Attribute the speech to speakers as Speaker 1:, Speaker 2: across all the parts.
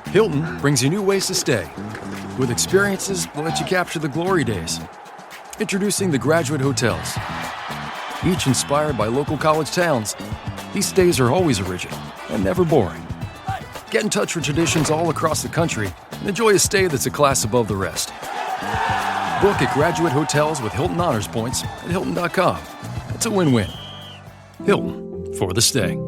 Speaker 1: Hilton brings you new ways to stay. With experiences that let you capture the glory days. Introducing the Graduate Hotels. Each inspired by local college towns, these stays are always original and never boring. Get in touch with traditions all across the country and enjoy a stay that's a class above the rest. Book at Graduate Hotels with Hilton Honors Points at Hilton.com. It's a win-win. Hilton, for the stay.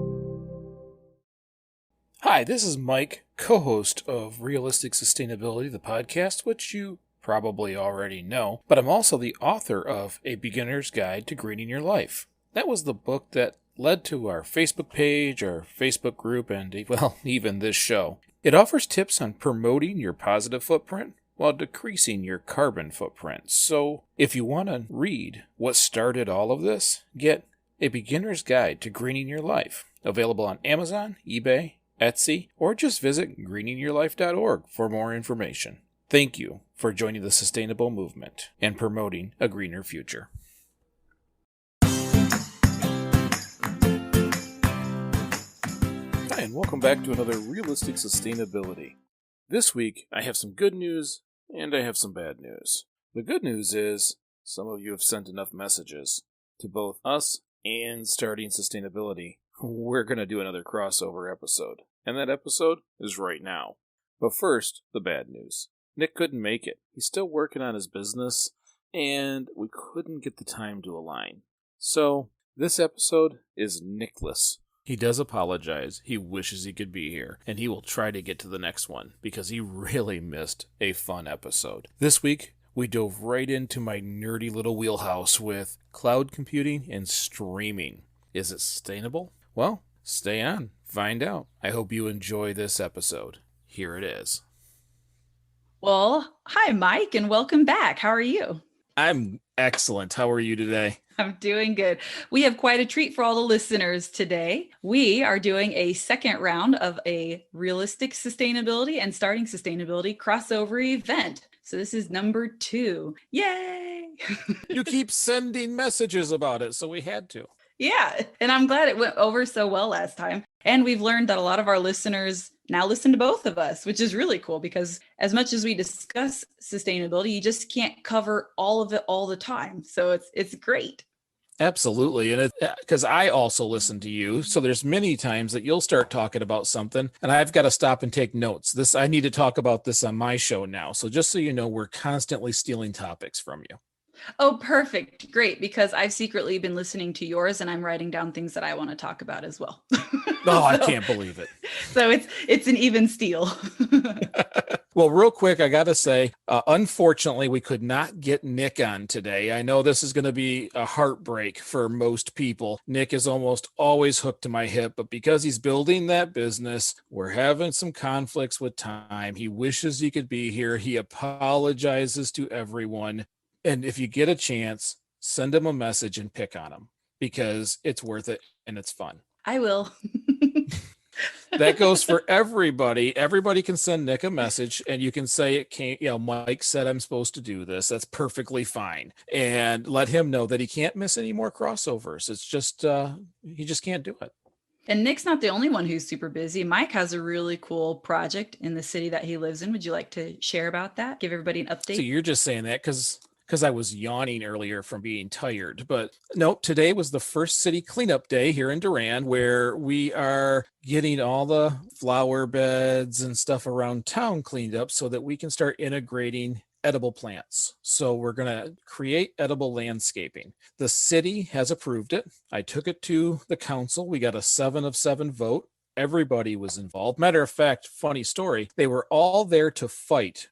Speaker 2: Hi, this is Mike, co-host of Realistic Sustainability, the podcast, which you probably already know, but I'm also the author of A Beginner's Guide to Greening Your Life. That was the book that led to our Facebook page, our Facebook group, and, well, even this show. It offers tips on promoting your positive footprint while decreasing your carbon footprint. So, if you want to read what started all of this, get A Beginner's Guide to Greening Your Life, available on Amazon, eBay, Etsy, or just visit greeningyourlife.org for more information. Thank you for joining the sustainable movement and promoting a greener future. Hi, and welcome back to another Realistic Sustainability. This week, I have some good news and I have some bad news. The good news is some of you have sent enough messages to both us and Starting Sustainability. We're going to do another crossover episode. And that episode is right now. But first, the bad news. Nick couldn't make it. He's still working on his business, and we couldn't get the time to align. So, this episode is Nickless. He does apologize. He wishes he could be here, and he will try to get to the next one, because he really missed a fun episode. This week, we dove right into my nerdy little wheelhouse with cloud computing and streaming. Is it sustainable? Well, stay on. Find out. I hope you enjoy this episode. Here it is.
Speaker 3: Well, hi, Mike, and welcome back. How are you?
Speaker 2: I'm excellent. How are you today?
Speaker 3: I'm doing good. We have quite a treat for all the listeners today. We are doing a second round of a Realistic Sustainability and Starting Sustainability crossover event. So this is number 2. Yay!
Speaker 2: You keep sending messages about it, so we had to.
Speaker 3: Yeah, and I'm glad it went over so well last time. And we've learned that a lot of our listeners now listen to both of us, which is really cool because as much as we discuss sustainability, you just can't cover all of it all the time. So it's great.
Speaker 2: Absolutely. And because I also listen to you, so there's many times that you'll start talking about something and I've got to stop and take notes. I need to talk about this on my show now. So just so you know, we're constantly stealing topics from you.
Speaker 3: Oh, perfect. Great. Because I've secretly been listening to yours and I'm writing down things that I want to talk about as well.
Speaker 2: Oh, I can't believe it.
Speaker 3: So it's an even steal.
Speaker 2: Well, real quick, I got to say, unfortunately, we could not get Nick on today. I know this is going to be a heartbreak for most people. Nick is almost always hooked to my hip, but because he's building that business, we're having some conflicts with time. He wishes he could be here. He apologizes to everyone. And if you get a chance, send him a message and pick on him because it's worth it and it's fun.
Speaker 3: I will.
Speaker 2: That goes for everybody. Everybody can send Nick a message and you can say it can't, Mike said I'm supposed to do this. That's perfectly fine. And let him know that he can't miss any more crossovers. It's just, he just can't do it.
Speaker 3: And Nick's not the only one who's super busy. Mike has a really cool project in the city that he lives in. Would you like to share about that? Give everybody an update?
Speaker 2: So you're just saying that because I was yawning earlier from being tired. But no, today was the first city cleanup day here in Durand, where we are getting all the flower beds and stuff around town cleaned up so that we can start integrating edible plants. So we're going to create edible landscaping. The city has approved it. I took it to the council. We got a 7 of 7 vote. Everybody was involved. Matter of fact, funny story, they were all there to fight.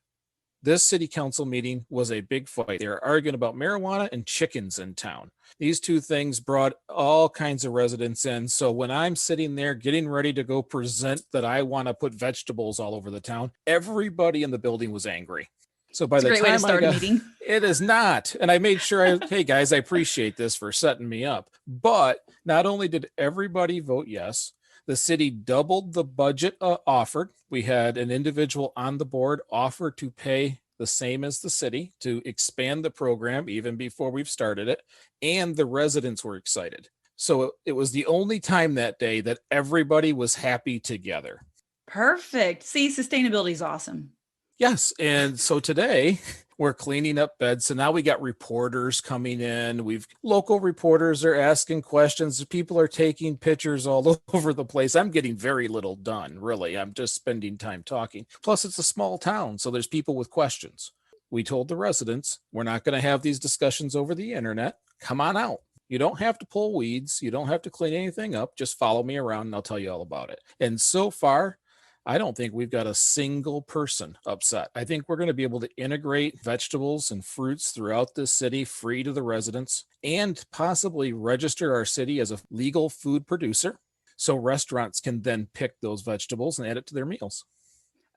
Speaker 2: This city council meeting was a big fight. They were arguing about marijuana and chickens in town. These two things brought all kinds of residents in. So when I'm sitting there getting ready to go present that I want to put vegetables all over the town, everybody in the building was angry. So by the time I got, it is not. And I made sure, hey guys, I appreciate this for setting me up. But not only did everybody vote yes, the city doubled the budget offered. We had an individual on the board offer to pay the same as the city to expand the program even before we've started it. And the residents were excited. So it was the only time that day that everybody was happy together.
Speaker 3: Perfect. See, sustainability is awesome.
Speaker 2: Yes. And so today we're cleaning up beds. So now we got reporters coming in. Local reporters are asking questions. People are taking pictures all over the place. I'm getting very little done, really. I'm just spending time talking. Plus, it's a small town, so there's people with questions. We told the residents, we're not going to have these discussions over the internet. Come on out. You don't have to pull weeds. You don't have to clean anything up. Just follow me around and I'll tell you all about it. And so far, I don't think we've got a single person upset. I think we're going to be able to integrate vegetables and fruits throughout this city free to the residents and possibly register our city as a legal food producer so restaurants can then pick those vegetables and add it to their meals.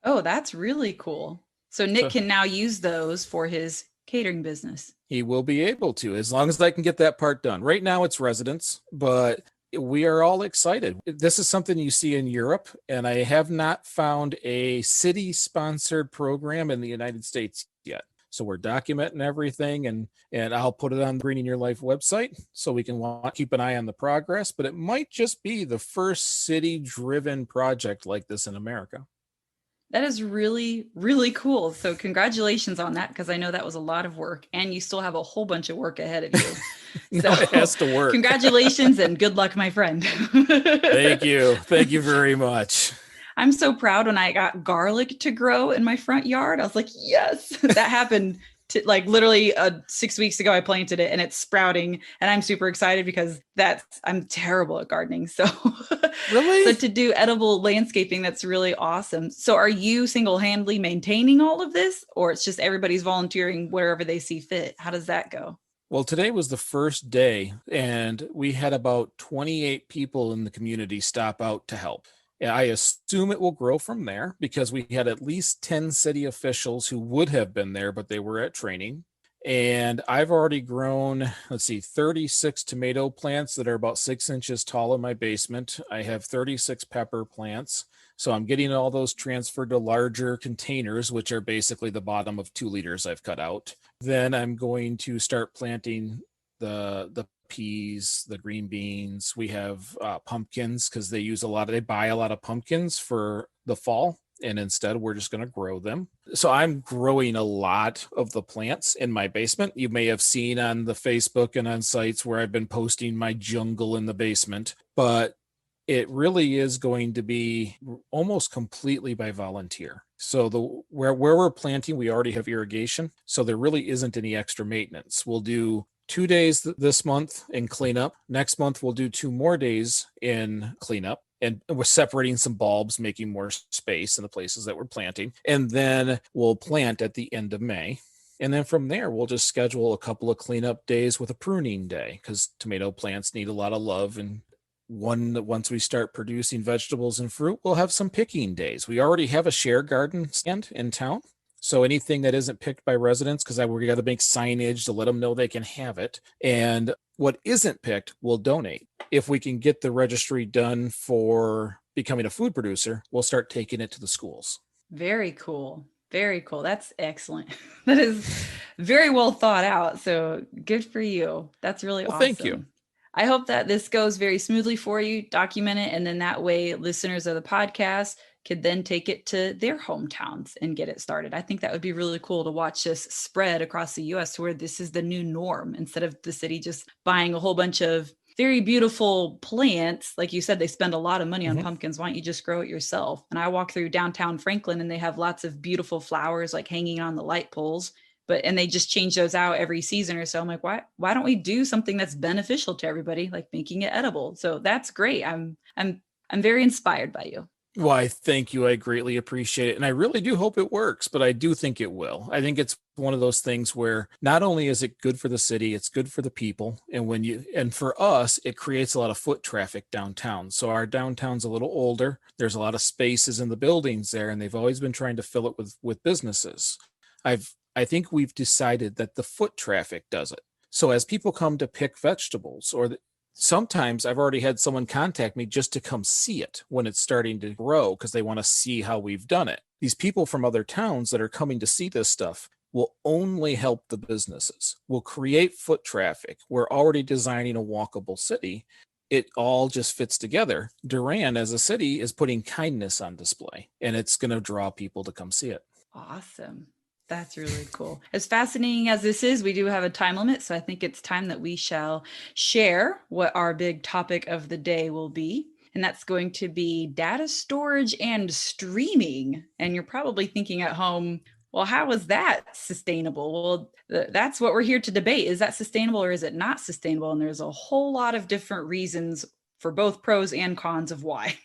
Speaker 3: Oh, that's really cool. So Nick
Speaker 2: So
Speaker 3: can now use those for his catering business.
Speaker 2: he will be able to, as long as I can get that part done. Right now it's residents, but we are all excited. This is something you see in Europe, and I have not found a city-sponsored program in the United States yet. So we're documenting everything, and I'll put it on the Greening Your Life website so we can keep an eye on the progress. But it might just be the first city-driven project like this in America.
Speaker 3: That is really, really cool. So congratulations on that, because I know that was a lot of work and you still have a whole bunch of work ahead of you.
Speaker 2: No, it has to work.
Speaker 3: Congratulations and good luck, my friend.
Speaker 2: Thank you. Thank you very much.
Speaker 3: I'm so proud when I got garlic to grow in my front yard. I was like, yes, that happened. Like literally 6 weeks ago, I planted it and it's sprouting, and I'm super excited because I'm terrible at gardening. So,
Speaker 2: Really?
Speaker 3: So to do edible landscaping, that's really awesome. So are you single-handedly maintaining all of this, or it's just everybody's volunteering wherever they see fit? How does that go?
Speaker 2: Well, today was the first day, and we had about 28 people in the community stop out to help. I assume it will grow from there because we had at least 10 city officials who would have been there, but they were at training. And I've already grown, 36 tomato plants that are about 6 inches tall in my basement. I have 36 pepper plants. So I'm getting all those transferred to larger containers, which are basically the bottom of 2 liters I've cut out. Then I'm going to start planting the peas, the green beans. We have pumpkins because they buy a lot of pumpkins for the fall. And instead, we're just going to grow them. So I'm growing a lot of the plants in my basement. You may have seen on the Facebook and on sites where I've been posting my jungle in the basement, but it really is going to be almost completely by volunteer. So where we're planting, we already have irrigation. So there really isn't any extra maintenance. We'll do 2 days this month in cleanup. Next month, we'll do 2 more days in cleanup. And we're separating some bulbs, making more space in the places that we're planting. And then we'll plant at the end of May. And then from there, we'll just schedule a couple of cleanup days with a pruning day because tomato plants need a lot of love. And once we start producing vegetables and fruit, we'll have some picking days. We already have a share garden stand in town. So anything that isn't picked by residents, because we got to make signage to let them know they can have it. And what isn't picked, we'll donate. If we can get the registry done for becoming a food producer, we'll start taking it to the schools.
Speaker 3: Very cool. Very cool. That's excellent. That is very well thought out. So good for you. That's really awesome.
Speaker 2: Thank you.
Speaker 3: I hope that this goes very smoothly for you. Document it. And then that way listeners of the podcast could then take it to their hometowns and get it started. I think that would be really cool to watch this spread across the US to where this is the new norm instead of the city just buying a whole bunch of very beautiful plants. Like you said, they spend a lot of money on pumpkins. Why don't you just grow it yourself? And I walk through downtown Franklin and they have lots of beautiful flowers like hanging on the light poles, and they just change those out every season or so. I'm like, why don't we do something that's beneficial to everybody, like making it edible? So that's great. I'm very inspired by you.
Speaker 2: Why, thank you. I greatly appreciate it. And I really do hope it works, but I do think it will. I think it's one of those things where not only is it good for the city, it's good for the people. And for us, it creates a lot of foot traffic downtown. So our downtown's a little older. There's a lot of spaces in the buildings there, and they've always been trying to fill it with businesses. I think we've decided that the foot traffic does it. So as people come to pick vegetables sometimes I've already had someone contact me just to come see it when it's starting to grow because they want to see how we've done it. These people from other towns that are coming to see this stuff will only help the businesses, will create foot traffic. We're already designing a walkable city. it all just fits together. Durand as a city is putting kindness on display, and it's going to draw people to come see it.
Speaker 3: Awesome. That's really cool. As fascinating as this is, we do have a time limit. So I think it's time that we shall share what our big topic of the day will be. And that's going to be data storage and streaming. And you're probably thinking at home, well, how is that sustainable? Well, that's what we're here to debate. Is that sustainable or is it not sustainable? And there's a whole lot of different reasons for both pros and cons of why.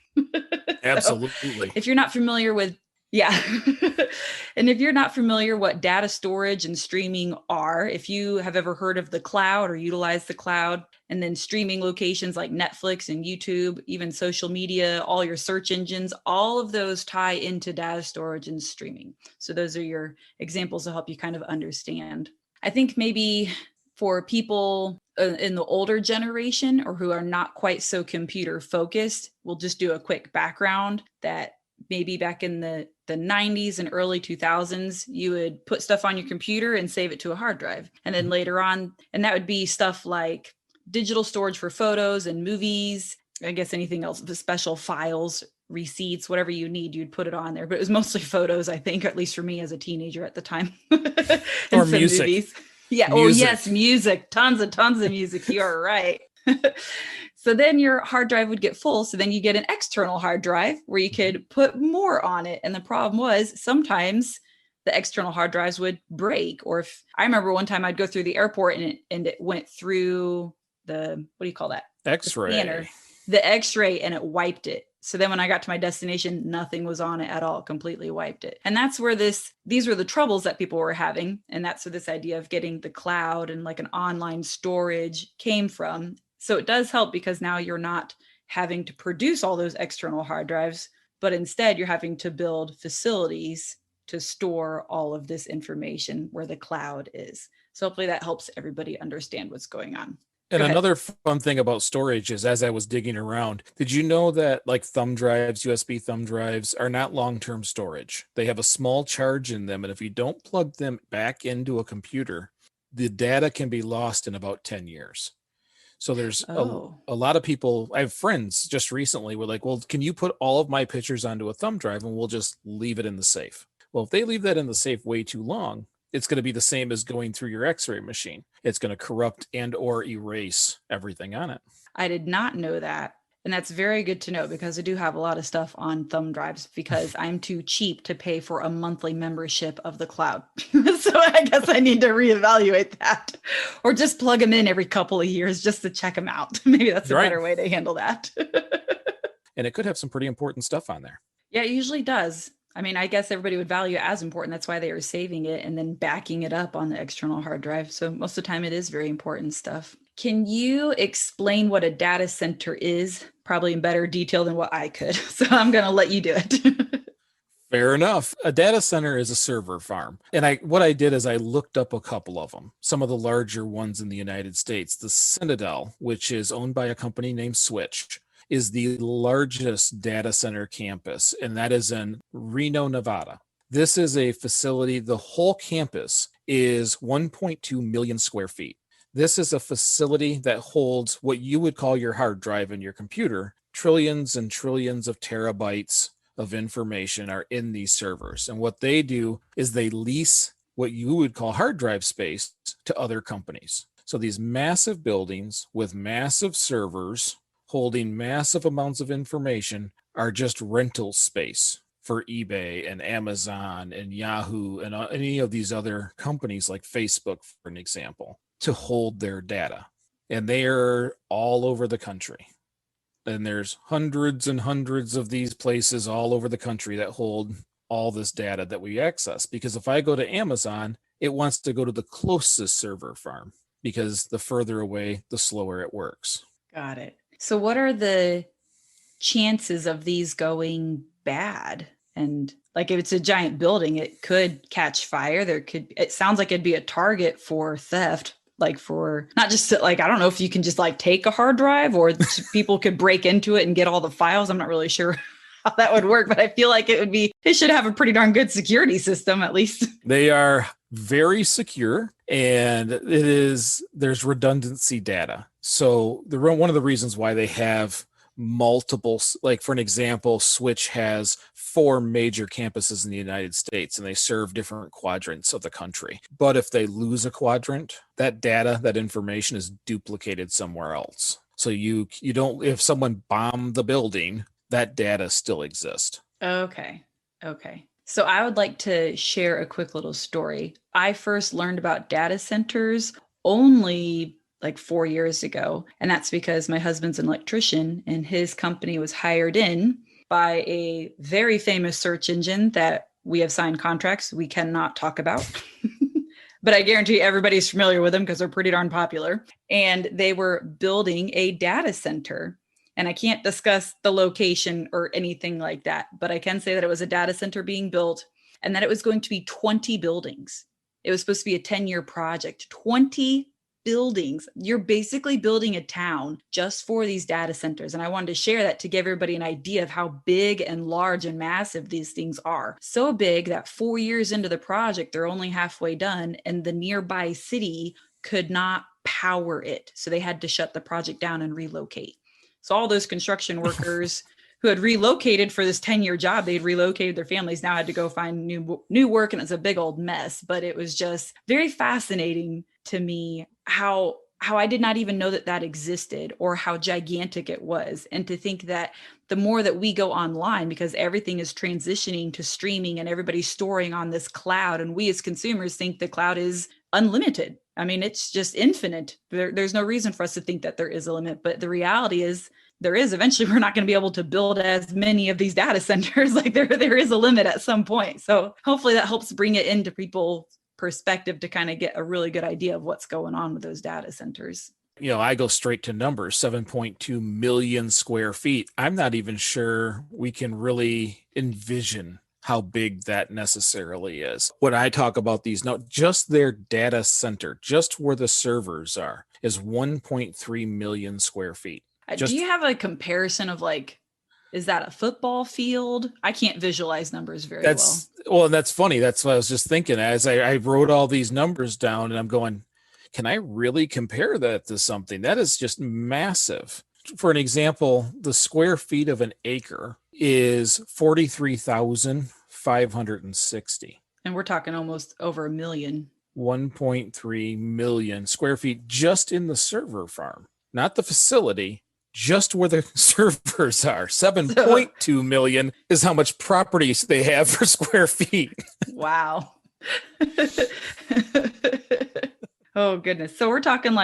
Speaker 2: Absolutely.
Speaker 3: If you're not familiar with and if you're not familiar what data storage and streaming are, if you have ever heard of the cloud or utilized the cloud, and then streaming locations like Netflix and YouTube, even social media, all your search engines, all of those tie into data storage and streaming. So those are your examples to help you kind of understand. I think maybe for people in the older generation or who are not quite so computer focused, we'll just do a quick background that maybe back in the 90s and early 2000s, you would put stuff on your computer and save it to a hard drive. And then later on, and that would be stuff like digital storage for photos and movies, I guess anything else, the special files, receipts, whatever you need, you'd put it on there. But it was mostly photos, I think, at least for me as a teenager at the time.
Speaker 2: Or music.
Speaker 3: Movies. Yeah.
Speaker 2: Music.
Speaker 3: Oh, yes. Music. Tons of music. You are right. So then your hard drive would get full. So then you get an external hard drive where you could put more on it. And the problem was sometimes the external hard drives would break. Or if I remember one time I'd go through the airport and it went through the, what do you call that?
Speaker 2: X-ray.
Speaker 3: The X-ray, and it wiped it. So then when I got to my destination, nothing was on it at all, completely wiped it. And that's where these were the troubles that people were having. And that's where this idea of getting the cloud and like an online storage came from. So it does help because now you're not having to produce all those external hard drives, but instead you're having to build facilities to store all of this information where the cloud is. So hopefully that helps everybody understand what's going on.
Speaker 2: And another fun thing about storage is, as I was digging around, did you know that like thumb drives, USB thumb drives are not long-term storage? They have a small charge in them. And if you don't plug them back into a computer, the data can be lost in about 10 years. So there's a lot of people, I have friends just recently were like, well, can you put all of my pictures onto a thumb drive and we'll just leave it in the safe? Well, if they leave that in the safe way too long, it's going to be the same as going through your X-ray machine. It's going to corrupt and or erase everything on it.
Speaker 3: I did not know that. And that's very good to know because I do have a lot of stuff on thumb drives because I'm too cheap to pay for a monthly membership of the cloud. So I guess I need to reevaluate that or just plug them in every couple of years just to check them out. Maybe that's a better way to handle that.
Speaker 2: And it could have some pretty important stuff on there.
Speaker 3: Yeah, it usually does. I mean, I guess everybody would value it as important. That's why they are saving it and then backing it up on the external hard drive. So most of the time it is very important stuff. Can you explain what a data center is? Probably in better detail than what I could. So I'm going to let you do it.
Speaker 2: Fair enough. A data center is a server farm. And what I did is I looked up a couple of them, some of the larger ones in the United States. The Citadel, which is owned by a company named Switch, is the largest data center campus, and that is in Reno, Nevada. This is a facility, the whole campus is 1.2 million square feet. This is a facility that holds what you would call your hard drive in your computer. Trillions and trillions of terabytes of information are in these servers. And what they do is they lease what you would call hard drive space to other companies. So these massive buildings with massive servers holding massive amounts of information are just rental space for eBay and Amazon and Yahoo and any of these other companies like Facebook, for an example, to hold their data. And they are all over the country. And there's hundreds and hundreds of these places all over the country that hold all this data that we access. Because if I go to Amazon, it wants to go to the closest server farm because the further away, the slower it works. Got
Speaker 3: it. So what are the chances of these going bad? And like if it's a giant building, it could catch fire. It sounds like it'd be a target for theft, like for not just like, I don't know if you can just like take a hard drive or people could break into it and get all the files. I'm not really sure how that would work, but I feel like it should have a pretty darn good security system, at least.
Speaker 2: They are very secure and there's redundancy data. So one of the reasons why they have multiple, like for an example, Switch has 4 major campuses in the United States and they serve different quadrants of the country. But if they lose a quadrant, that data, that information is duplicated somewhere else. So you don't, if someone bombed the building, that data still exists.
Speaker 3: Okay. So I would like to share a quick little story. I first learned about data centers only like 4 years ago. And that's because my husband's an electrician and his company was hired in by a very famous search engine that we have signed contracts we cannot talk about. But I guarantee everybody's familiar with them because they're pretty darn popular. And they were building a data center. And I can't discuss the location or anything like that, but I can say that it was a data center being built and that it was going to be 20 buildings. It was supposed to be a 10-year project, 20 buildings. You're basically building a town just for these data centers. And I wanted to share that to give everybody an idea of how big and large and massive these things are. So big that 4 years into the project, they're only halfway done and the nearby city could not power it. So they had to shut the project down and relocate. So all those construction workers who had relocated for this 10-year job, they'd relocated their families, now had to go find new work. And it's a big old mess, but it was just very fascinating to me how I did not even know that existed or how gigantic it was. And to think that the more that we go online, because everything is transitioning to streaming and everybody's storing on this cloud, and we as consumers think the cloud is unlimited. I mean, it's just infinite. There's no reason for us to think that there is a limit, but the reality is there is. Eventually, we're not going to be able to build as many of these data centers. Like there is a limit at some point. So hopefully that helps bring it into people's perspective to kind of get a really good idea of what's going on with those data centers.
Speaker 2: I go straight to numbers, 7.2 million square feet. I'm not even sure we can really envision how big that necessarily is. When I talk about these, now just their data center, just where the servers are, is 1.3 million square feet.
Speaker 3: Do you have a comparison of is that a football field? I can't visualize numbers very well.
Speaker 2: Well, and that's funny. That's what I was just thinking as I wrote all these numbers down and I'm going, can I really compare that to something? That is just massive. For an example, the square feet of an acre is 43,560.
Speaker 3: And we're talking almost over a million.
Speaker 2: 1.3 million square feet just in the server farm, not the facility, just where the servers are. 7.2 million is how much property they have per square feet.
Speaker 3: Wow. Oh, goodness. So we're talking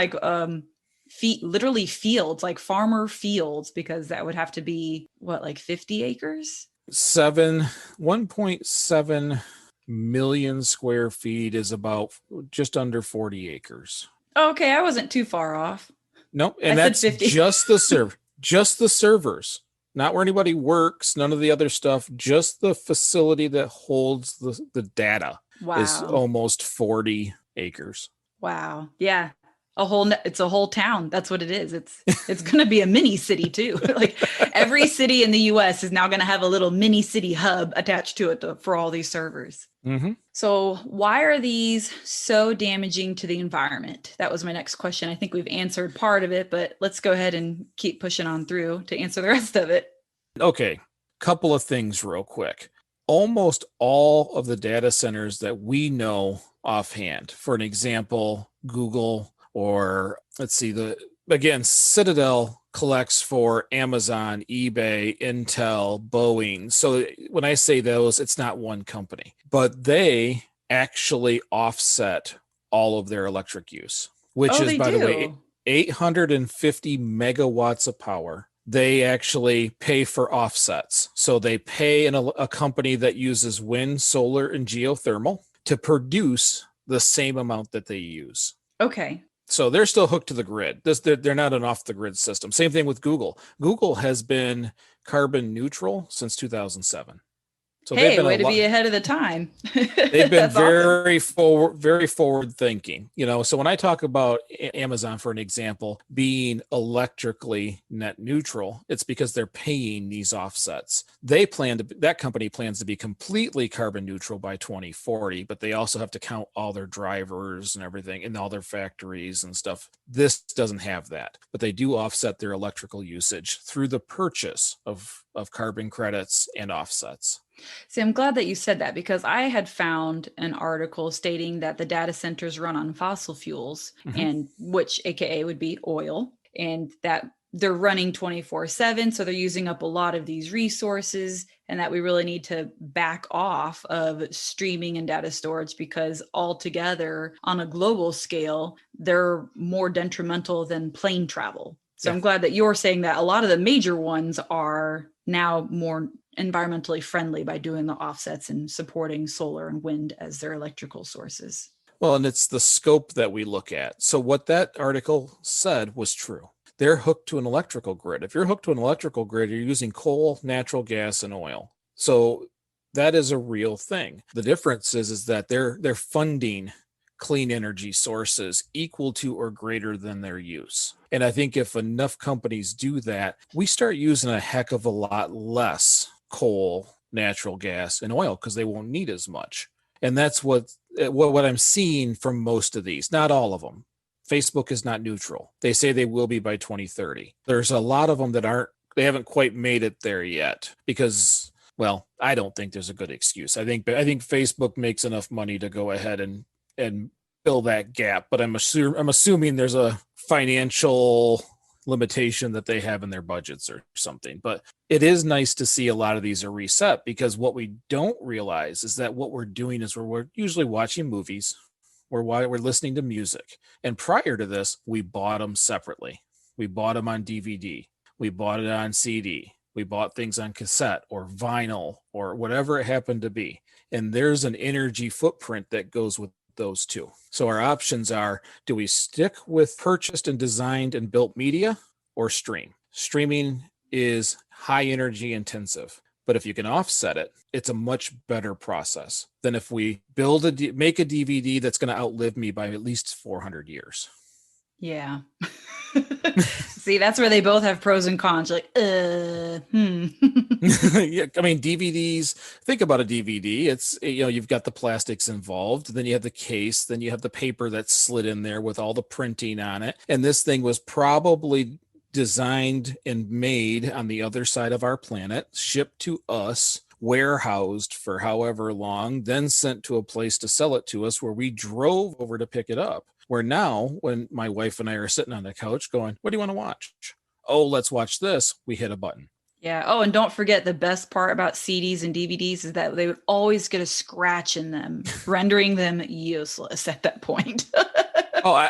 Speaker 3: literally fields, like farmer fields, because that would have to be 50 acres?
Speaker 2: 1.7 million square feet is about just under 40 acres.
Speaker 3: Okay, I wasn't too far off.
Speaker 2: No, and that's just the servers, not where anybody works, none of the other stuff, just the facility that holds the data.
Speaker 3: Wow.
Speaker 2: Is almost 40 acres.
Speaker 3: Wow. Yeah. It's a whole town. That's what it is. It's going to be a mini city too. Like every city in the US is now going to have a little mini city hub attached to it for all these servers.
Speaker 2: Mm-hmm.
Speaker 3: So why are these so damaging to the environment? That was my next question. I think we've answered part of it, but let's go ahead and keep pushing on through to answer the rest of it.
Speaker 2: Okay. Couple of things real quick. Almost all of the data centers that we know offhand, for an example, Google, or let's see, Citadel collects for Amazon, eBay, Intel, Boeing. So when I say those, it's not one company, but they actually offset all of their electric use, which is, by the way, 850 megawatts of power. They actually pay for offsets. So they pay a company that uses wind, solar, and geothermal to produce the same amount that they use.
Speaker 3: Okay.
Speaker 2: So they're still hooked to the grid. They're not an off-the-grid system. Same thing with Google. Google has been carbon neutral since 2007. So they've
Speaker 3: Hey,
Speaker 2: been
Speaker 3: way to be ahead of the time.
Speaker 2: they've been
Speaker 3: That's awesome.
Speaker 2: very forward thinking, so when I talk about Amazon, for an example, being electrically net neutral, it's because they're paying these offsets. That company plans to be completely carbon neutral by 2040, but they also have to count all their drivers and everything and all their factories and stuff. This doesn't have that, but they do offset their electrical usage through the purchase of carbon credits and offsets.
Speaker 3: See, I'm glad that you said that because I had found an article stating that the data centers run on fossil fuels,
Speaker 2: Mhm.
Speaker 3: and which AKA would be oil, and that they're running 24/7. So they're using up a lot of these resources, and that we really need to back off of streaming and data storage because altogether, on a global scale, they're more detrimental than plane travel. So
Speaker 2: Yeah.
Speaker 3: I'm glad that you're saying that a lot of the major ones are now more environmentally friendly by doing the offsets and supporting solar and wind as their electrical sources.
Speaker 2: Well, and it's the scope that we look at. So what that article said was true. They're hooked to an electrical grid. If you're hooked to an electrical grid, you're using coal, natural gas, and oil. So that is a real thing. The difference is that they're funding clean energy sources equal to or greater than their use. And I think if enough companies do that, we start using a heck of a lot less coal, natural gas, and oil because they won't need as much. And that's what I'm seeing from most of these, not all of them. Facebook is not neutral. They say they will be by 2030. There's a lot of them that they haven't quite made it there yet because, well, I don't think there's a good excuse. I think Facebook makes enough money to go ahead and fill that gap, but I'm assuming there's a financial limitation that they have in their budgets or something. But it is nice to see a lot of these are reset because what we don't realize is that what we're doing is we're usually watching movies, we're listening to music, and prior to this, we bought them separately. We bought them on DVD, we bought it on CD, we bought things on cassette or vinyl or whatever it happened to be. And there's an energy footprint that goes with those two. So our options are, do we stick with purchased and designed and built media or stream? Streaming is high energy intensive, but if you can offset it, it's a much better process than if we make a DVD that's going to outlive me by at least 400 years.
Speaker 3: Yeah. See, that's where they both have pros and cons. Like,
Speaker 2: Yeah, I mean, DVDs, think about a DVD. It's, you've got the plastics involved, then you have the case, then you have the paper that's slid in there with all the printing on it. And this thing was probably designed and made on the other side of our planet, shipped to us, warehoused for however long, then sent to a place to sell it to us where we drove over to pick it up. Where now, when my wife and I are sitting on the couch going, what do you want to watch? Oh, let's watch this. We hit a button.
Speaker 3: Yeah. Oh, and don't forget the best part about CDs and DVDs is that they would always get a scratch in them, rendering them useless at that point.
Speaker 2: Oh,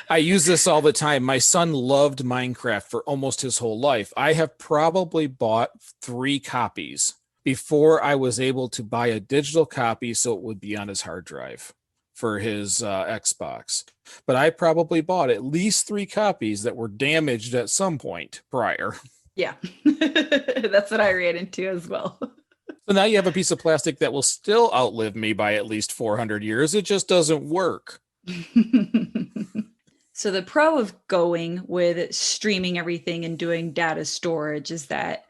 Speaker 2: I use this all the time. My son loved Minecraft for almost his whole life. I have probably bought 3 copies before I was able to buy a digital copy so it would be on his hard drive for his Xbox. But I probably bought at least 3 copies that were damaged at some point prior.
Speaker 3: Yeah, that's what I ran into as well.
Speaker 2: So now you have a piece of plastic that will still outlive me by at least 400 years. It just doesn't work.
Speaker 3: So the pro of going with streaming everything and doing data storage is that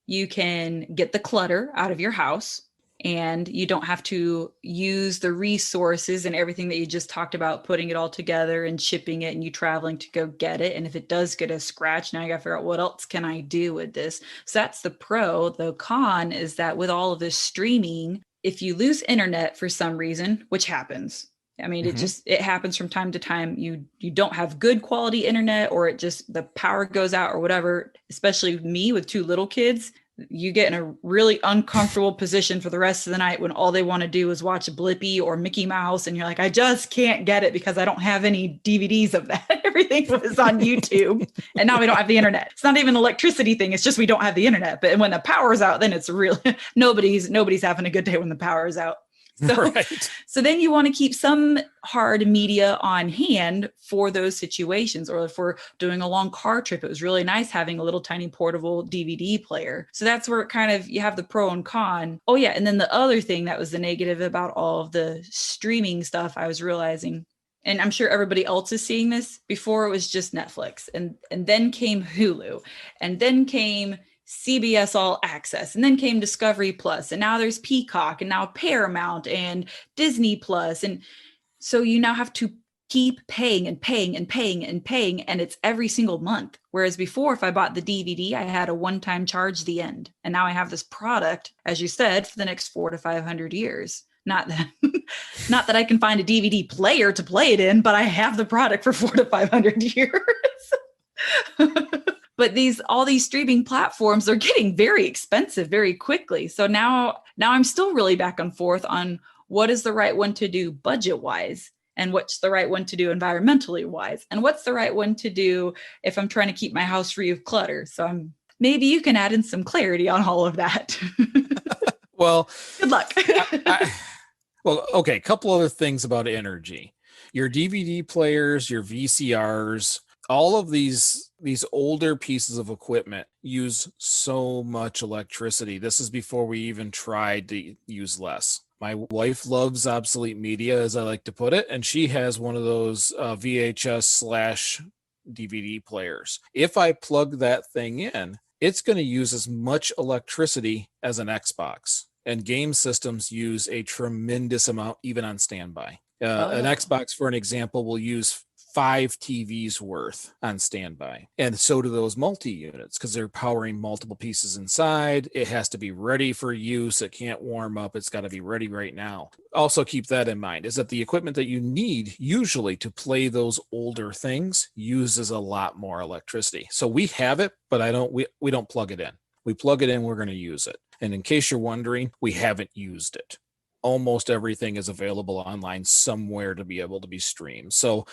Speaker 3: you can get the clutter out of your house and you don't have to use the resources and everything that you just talked about, putting it all together and shipping it and you traveling to go get it. And if it does get a scratch, now you got to figure out what else can I do with this? So that's the pro. The con is that with all of this streaming, if you lose internet for some reason, which happens, I mean, it happens from time to time. You don't have good quality internet, or the power goes out or whatever, especially me with 2 little kids. You get in a really uncomfortable position for the rest of the night when all they want to do is watch Blippi or Mickey Mouse. And you're like, I just can't get it because I don't have any DVDs of that. Everything was on YouTube. And now we don't have the internet. It's not even an electricity thing. It's just we don't have the internet. But when the power's out, then it's real. Nobody's having a good day when the power is out. So,
Speaker 2: Right.
Speaker 3: so then you want to keep some hard media on hand for those situations. Or if we're doing a long car trip, it was really nice having a little tiny portable DVD player. So that's where it kind of, you have the pro and con. Oh yeah. And then the other thing that was the negative about all of the streaming stuff, I was realizing, and I'm sure everybody else is seeing this, before it was just Netflix, and then came Hulu, and then came CBS All Access, and then came Discovery Plus, and now there's Peacock, and now Paramount and Disney Plus. And so you now have to keep paying and paying and paying and paying, and it's every single month. Whereas before, if I bought the DVD, I had a one-time charge the end. And now I have this product, as you said, for the next 400 to 500 years. Not that not that I can find a DVD player to play it in, but I have the product for 400 to 500 years. But all these streaming platforms are getting very expensive very quickly. So now I'm still really back and forth on what is the right one to do budget wise, and what's the right one to do environmentally wise, and what's the right one to do if I'm trying to keep my house free of clutter. So maybe you can add in some clarity on all of that.
Speaker 2: Well,
Speaker 3: good luck.
Speaker 2: Well, okay. A couple other things about energy. Your DVD players, your VCRs, all of these older pieces of equipment use so much electricity. This is before we even tried to use less. My wife loves obsolete media, as I like to put it, and she has one of those VHS/DVD players. If I plug that thing in, it's going to use as much electricity as an Xbox. And game systems use a tremendous amount, even on standby. An Xbox, for an example, will use 5 TVs worth on standby. And so do those multi-units, because they're powering multiple pieces inside. It has to be ready for use. It can't warm up. It's got to be ready right now. Also keep that in mind, is that the equipment that you need usually to play those older things uses a lot more electricity. So we have it, but we don't plug it in. We plug it in, we're going to use it. And in case you're wondering, we haven't used it. Almost everything is available online somewhere to be able to be streamed. So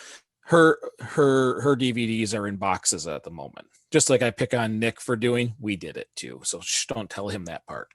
Speaker 2: her DVDs are in boxes at the moment. Just like I pick on Nick for doing, we did it too. So don't tell him that part.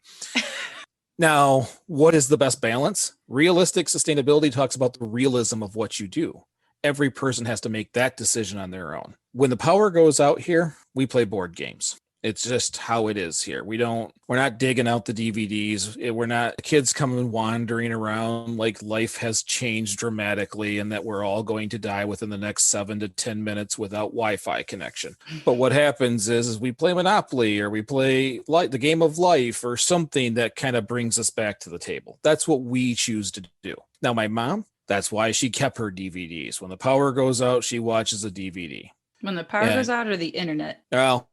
Speaker 2: Now, what is the best balance? Realistic sustainability talks about the realism of what you do. Every person has to make that decision on their own. When the power goes out here, we play board games. It's just how it is here. We're not digging out the DVDs. We're not kids coming wandering around like life has changed dramatically and that we're all going to die within the next 7 to 10 minutes without Wi-Fi connection. But what happens is we play Monopoly, or we play the game of life, or something that kind of brings us back to the table. That's what we choose to do. Now, my mom, that's why she kept her DVDs. When the power goes out, she watches a DVD.
Speaker 3: When the power goes out, or the internet?
Speaker 2: Well,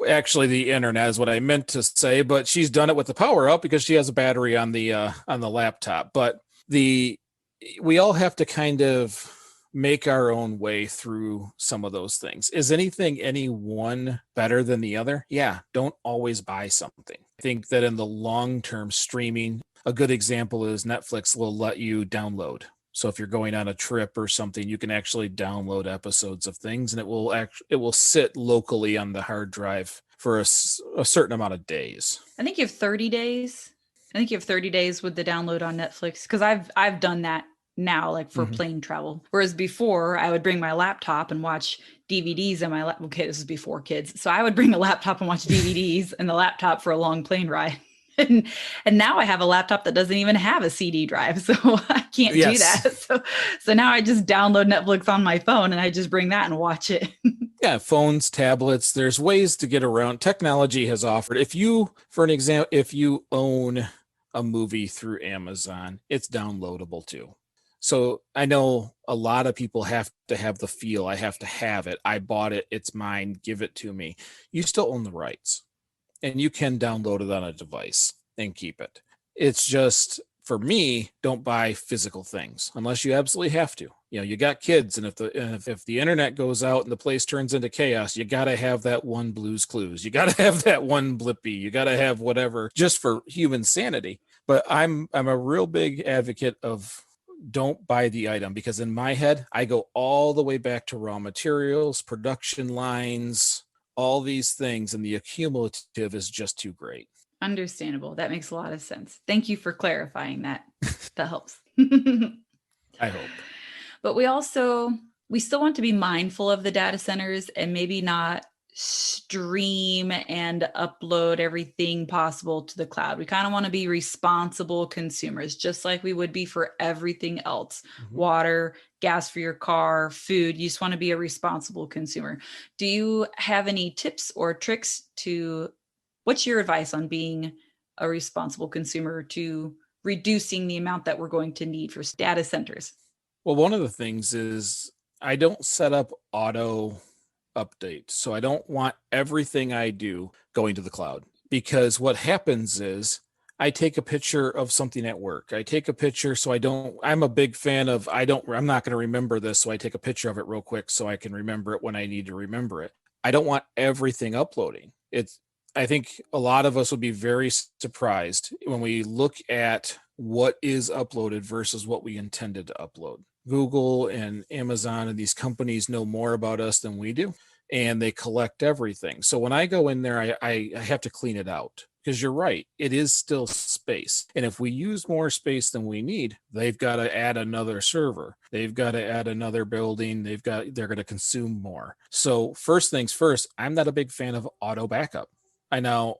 Speaker 2: actually, the internet is what I meant to say, but she's done it with the power out because she has a battery on the laptop. But we all have to kind of make our own way through some of those things. Is any one better than the other? Yeah, don't always buy something. I think that in the long term, streaming, a good example is Netflix will let you download. So if you're going on a trip or something, you can actually download episodes of things, and it will sit locally on the hard drive for a certain amount of days.
Speaker 3: I think you have 30 days. I think you have 30 days with the download on Netflix, because I've done that now, like for plane travel. Whereas before, I would bring my laptop and watch DVDs on my laptop. Okay, this is before kids. So I would bring a laptop and watch DVDs and the laptop for a long plane ride. And now I have a laptop that doesn't even have a CD drive, so I can't do that. So now I just download Netflix on my phone, and I just bring that and watch it.
Speaker 2: Yeah, phones, tablets, there's ways to get around. Technology has offered. If you own a movie through Amazon, it's downloadable too. So I know a lot of people have to have the feel. I have to have it. I bought it. It's mine. Give it to me. You still own the rights. And you can download it on a device and keep it. It's just, for me, don't buy physical things unless you absolutely have to. You got kids, and if the internet goes out and the place turns into chaos, you got to have that one Blue's Clues. You got to have that one Blippy. You got to have whatever, just for human sanity. But I'm a real big advocate of don't buy the item, because in my head, I go all the way back to raw materials, production lines, all these things, and the accumulative is just too great.
Speaker 3: Understandable. That makes a lot of sense. Thank you for clarifying that. That helps.
Speaker 2: I hope.
Speaker 3: But we still want to be mindful of the data centers and maybe not stream and upload everything possible to the cloud. We kind of want to be responsible consumers, just like we would be for everything else. Water, gas for your car, food. You just want to be a responsible consumer. Do you have any tips or tricks what's your advice on being a responsible consumer to reducing the amount that we're going to need for data centers?
Speaker 2: Well, one of the things is I don't set up auto updates. So I don't want everything I do going to the cloud, because what happens is I take a picture of something at work. I take a picture. So I'm a big fan of, I'm not going to remember this. So I take a picture of it real quick so I can remember it when I need to remember it. I don't want everything uploading. I think a lot of us would be very surprised when we look at what is uploaded versus what we intended to upload. Google and Amazon and these companies know more about us than we do, and they collect everything. So when I go in there, I have to clean it out, because you're right, it is still space. And if we use more space than we need, they've got to add another server. They've got to add another building. They're going to consume more. So first things first, I'm not a big fan of auto backup. I know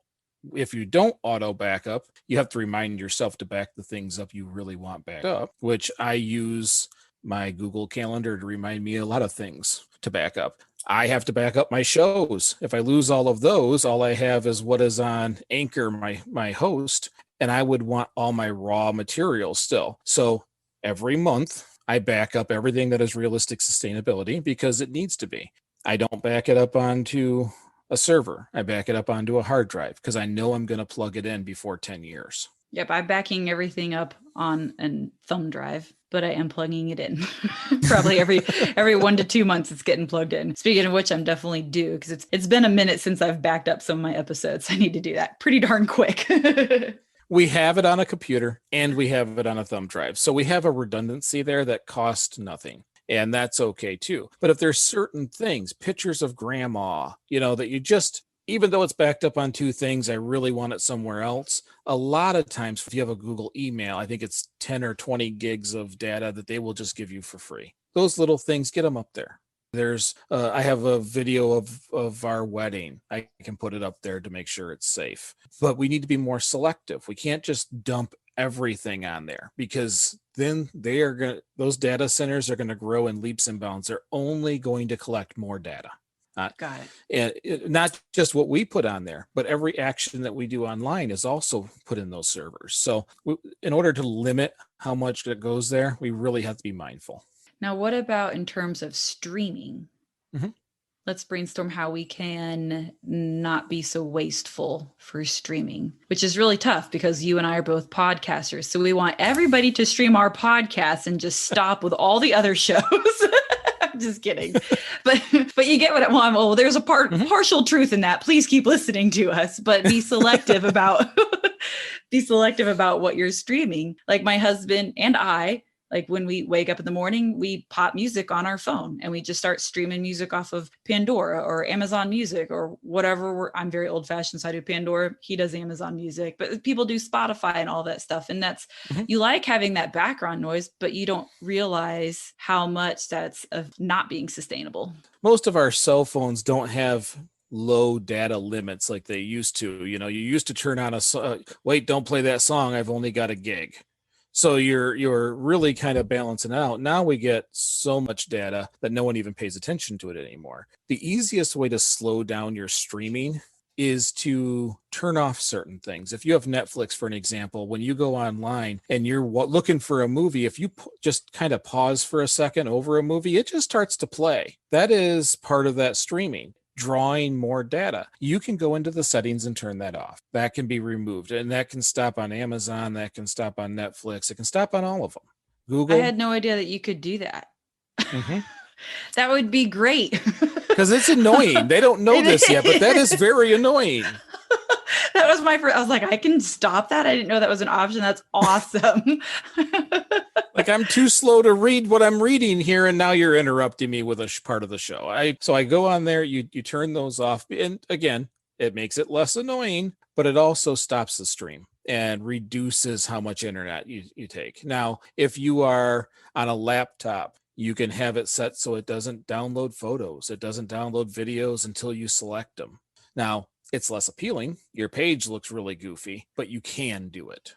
Speaker 2: if you don't auto backup, you have to remind yourself to back the things up you really want backed up, which I use my Google Calendar to remind me a lot of things to back up. I have to back up my shows. If I lose all of those, all I have is what is on Anchor, my host, and I would want all my raw material still. So every month I back up everything that is realistic sustainability, because it needs to be. I don't back it up onto a server. I back it up onto a hard drive, because I know I'm going to plug it in before 10 years.
Speaker 3: Yep, I'm backing everything up on a thumb drive, but I am plugging it in. Probably every 1 to 2 months it's getting plugged in. Speaking of which, I'm definitely due, because it's been a minute since I've backed up some of my episodes. I need to do that pretty darn quick.
Speaker 2: We have it on a computer and we have it on a thumb drive. So we have a redundancy there that costs nothing. And that's okay too. But if there's certain things, pictures of grandma, that you just, even though it's backed up on 2 things, I really want it somewhere else. A lot of times, if you have a Google email, I think it's 10 or 20 gigs of data that they will just give you for free. Those little things, get them up there. I have a video of our wedding. I can put it up there to make sure it's safe. But we need to be more selective. We can't just dump everything on there, because then those data centers are going to grow in leaps and bounds. They're only going to collect more data.
Speaker 3: Got it.
Speaker 2: And not just what we put on there, but every action that we do online is also put in those servers. So in order to limit how much that goes there, we really have to be mindful.
Speaker 3: Now, what about in terms of streaming?
Speaker 2: Mm-hmm.
Speaker 3: Let's brainstorm how we can not be so wasteful for streaming, which is really tough because you and I are both podcasters. So we want everybody to stream our podcast and just stop with all the other shows. I'm just kidding. But you get what I want. Well, there's a partial truth in that. Please keep listening to us, but be selective about what you're streaming. Like my husband and I, like when we wake up in the morning, we pop music on our phone and we just start streaming music off of Pandora or Amazon Music or whatever. I'm very old fashioned, so I do Pandora. He does Amazon Music, but people do Spotify and all that stuff. And that's, you like having that background noise, but you don't realize how much that's of not being sustainable.
Speaker 2: Most of our cell phones don't have low data limits like they used to. You used to turn on wait, don't play that song. I've only got a gig. So you're really kind of balancing out. Now we get so much data that no one even pays attention to it anymore. The easiest way to slow down your streaming is to turn off certain things. If you have Netflix, for an example, when you go online and you're looking for a movie, if you just kind of pause for a second over a movie, it just starts to play. That is part of that streaming. Drawing more data. You can go into the settings and turn that off. That can be removed, and that can stop on Amazon, that can stop on Netflix, it can stop on all of them. Google.
Speaker 3: I had no idea that you could do that. That would be great.
Speaker 2: Because it's annoying. They don't know this yet, but that is very annoying.
Speaker 3: That was my first. I was like, I can stop that. I didn't know that was an option. That's awesome.
Speaker 2: Like, I'm too slow to read what I'm reading here, and now you're interrupting me with a part of the show. So I go on there, you turn those off, and again, it makes it less annoying, but it also stops the stream and reduces how much internet you take. Now, if you are on a laptop, you can have it set so it doesn't download photos. It doesn't download videos until you select them. Now, it's less appealing. Your page looks really goofy, but you can do it.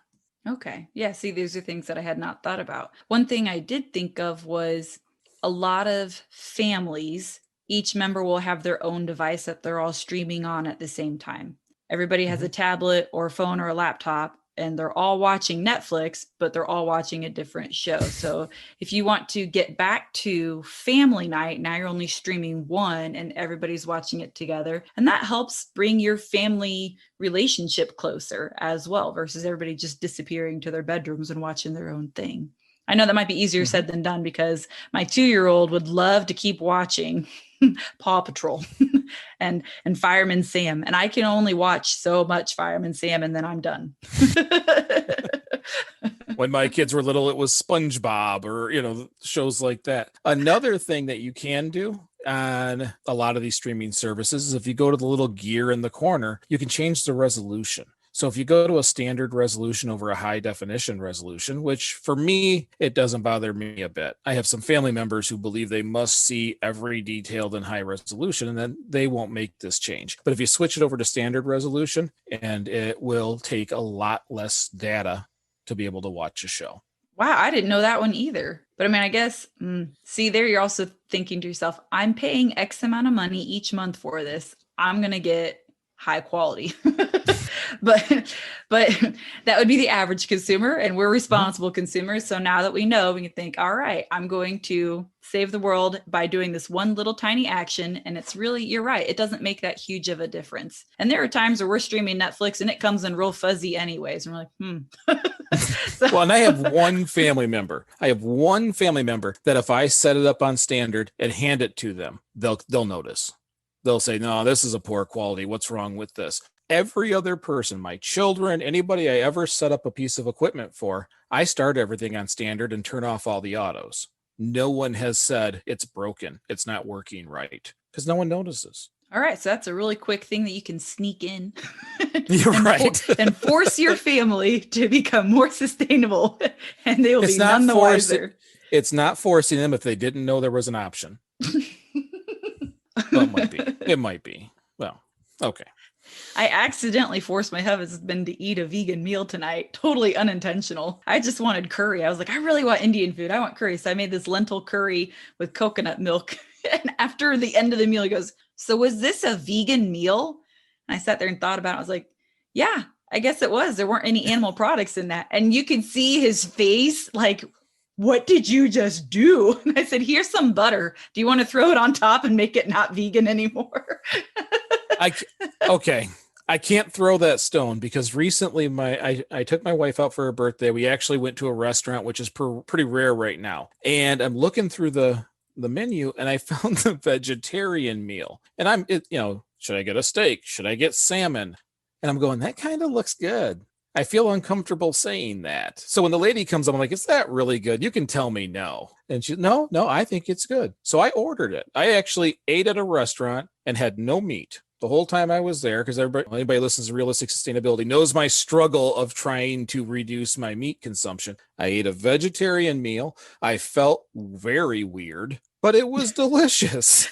Speaker 3: Okay. Yeah. See, these are things that I had not thought about. One thing I did think of was a lot of families, each member will have their own device that they're all streaming on at the same time. Everybody has a tablet or a phone or a laptop, and they're all watching Netflix, but they're all watching a different show. So if you want to get back to family night, now you're only streaming one and everybody's watching it together. And that helps bring your family relationship closer as well, versus everybody just disappearing to their bedrooms and watching their own thing. I know that might be easier said than done, because my 2-year-old would love to keep watching Paw Patrol and Fireman Sam, and I can only watch so much Fireman Sam and then I'm done.
Speaker 2: When my kids were little, it was SpongeBob or, shows like that. Another thing that you can do on a lot of these streaming services is if you go to the little gear in the corner, you can change the resolution. So if you go to a standard resolution over a high definition resolution, which for me, it doesn't bother me a bit. I have some family members who believe they must see every detailed in high resolution, and then they won't make this change. But if you switch it over to standard resolution, and it will take a lot less data to be able to watch a show.
Speaker 3: Wow, I didn't know that one either. But I mean, I guess, see, there you're also thinking to yourself, I'm paying X amount of money each month for this. I'm going to get high quality. but that would be the average consumer, and we're responsible consumers. So now that we know, we can think, all right, I'm going to save the world by doing this one little tiny action. And it's really, you're right, it doesn't make that huge of a difference. And there are times where we're streaming Netflix and it comes in real fuzzy anyways. And we're like, So,
Speaker 2: well, and I have one family member that if I set it up on standard and hand it to them, they'll notice. They'll say, no, this is a poor quality. What's wrong with this? Every other person, my children, anybody I ever set up a piece of equipment for, I start everything on standard and turn off all the autos. No one has said it's broken, it's not working right, because no one notices.
Speaker 3: all right. So that's a really quick thing that you can sneak in.
Speaker 2: You're right.
Speaker 3: And force your family to become more sustainable, and they will be none the wiser.
Speaker 2: It's not forcing them if they didn't know there was an option. Well, it might be. It might be. Well, okay.
Speaker 3: I accidentally forced my husband to eat a vegan meal tonight. Totally unintentional. I just wanted curry. I was like, I really want Indian food. I want curry. So I made this lentil curry with coconut milk. And after the end of the meal, he goes, so was this a vegan meal? And I sat there and thought about it. I was like, yeah, I guess it was. There weren't any animal products in that. And you could see his face like, what did you just do? And I said, here's some butter. Do you want to throw it on top and make it not vegan anymore?
Speaker 2: Okay. I can't throw that stone, because recently I took my wife out for her birthday. We actually went to a restaurant, which is pretty rare right now. And I'm looking through the menu and I found the vegetarian meal. And should I get a steak? Should I get salmon? And I'm going, that kind of looks good. I feel uncomfortable saying that. So when the lady comes up, I'm like, is that really good? You can tell me no. And she, no, I think it's good. So I ordered it. I actually ate at a restaurant and had no meat the whole time I was there, because anybody listens to Realistic Sustainability knows my struggle of trying to reduce my meat consumption. I ate a vegetarian meal. I felt very weird, but it was delicious.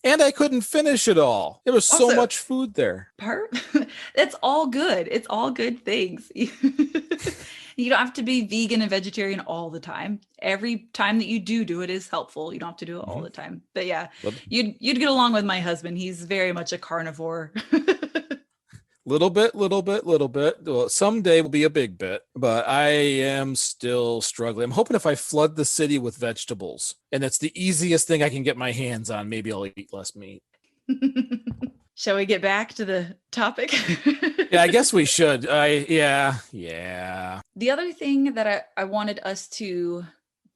Speaker 2: And I couldn't finish it all. There was so much food there.
Speaker 3: It's all good. It's all good things. You don't have to be vegan and vegetarian all the time. Every time that you do it is helpful. You don't have to do it all the time. But yeah, you'd get along with my husband. He's very much a carnivore.
Speaker 2: Little bit. Well, someday will be a big bit, but I am still struggling. I'm hoping if I flood the city with vegetables, and that's the easiest thing I can get my hands on, maybe I'll eat less meat.
Speaker 3: Shall we get back to the topic?
Speaker 2: Yeah, I guess we should. Yeah.
Speaker 3: The other thing that I wanted us to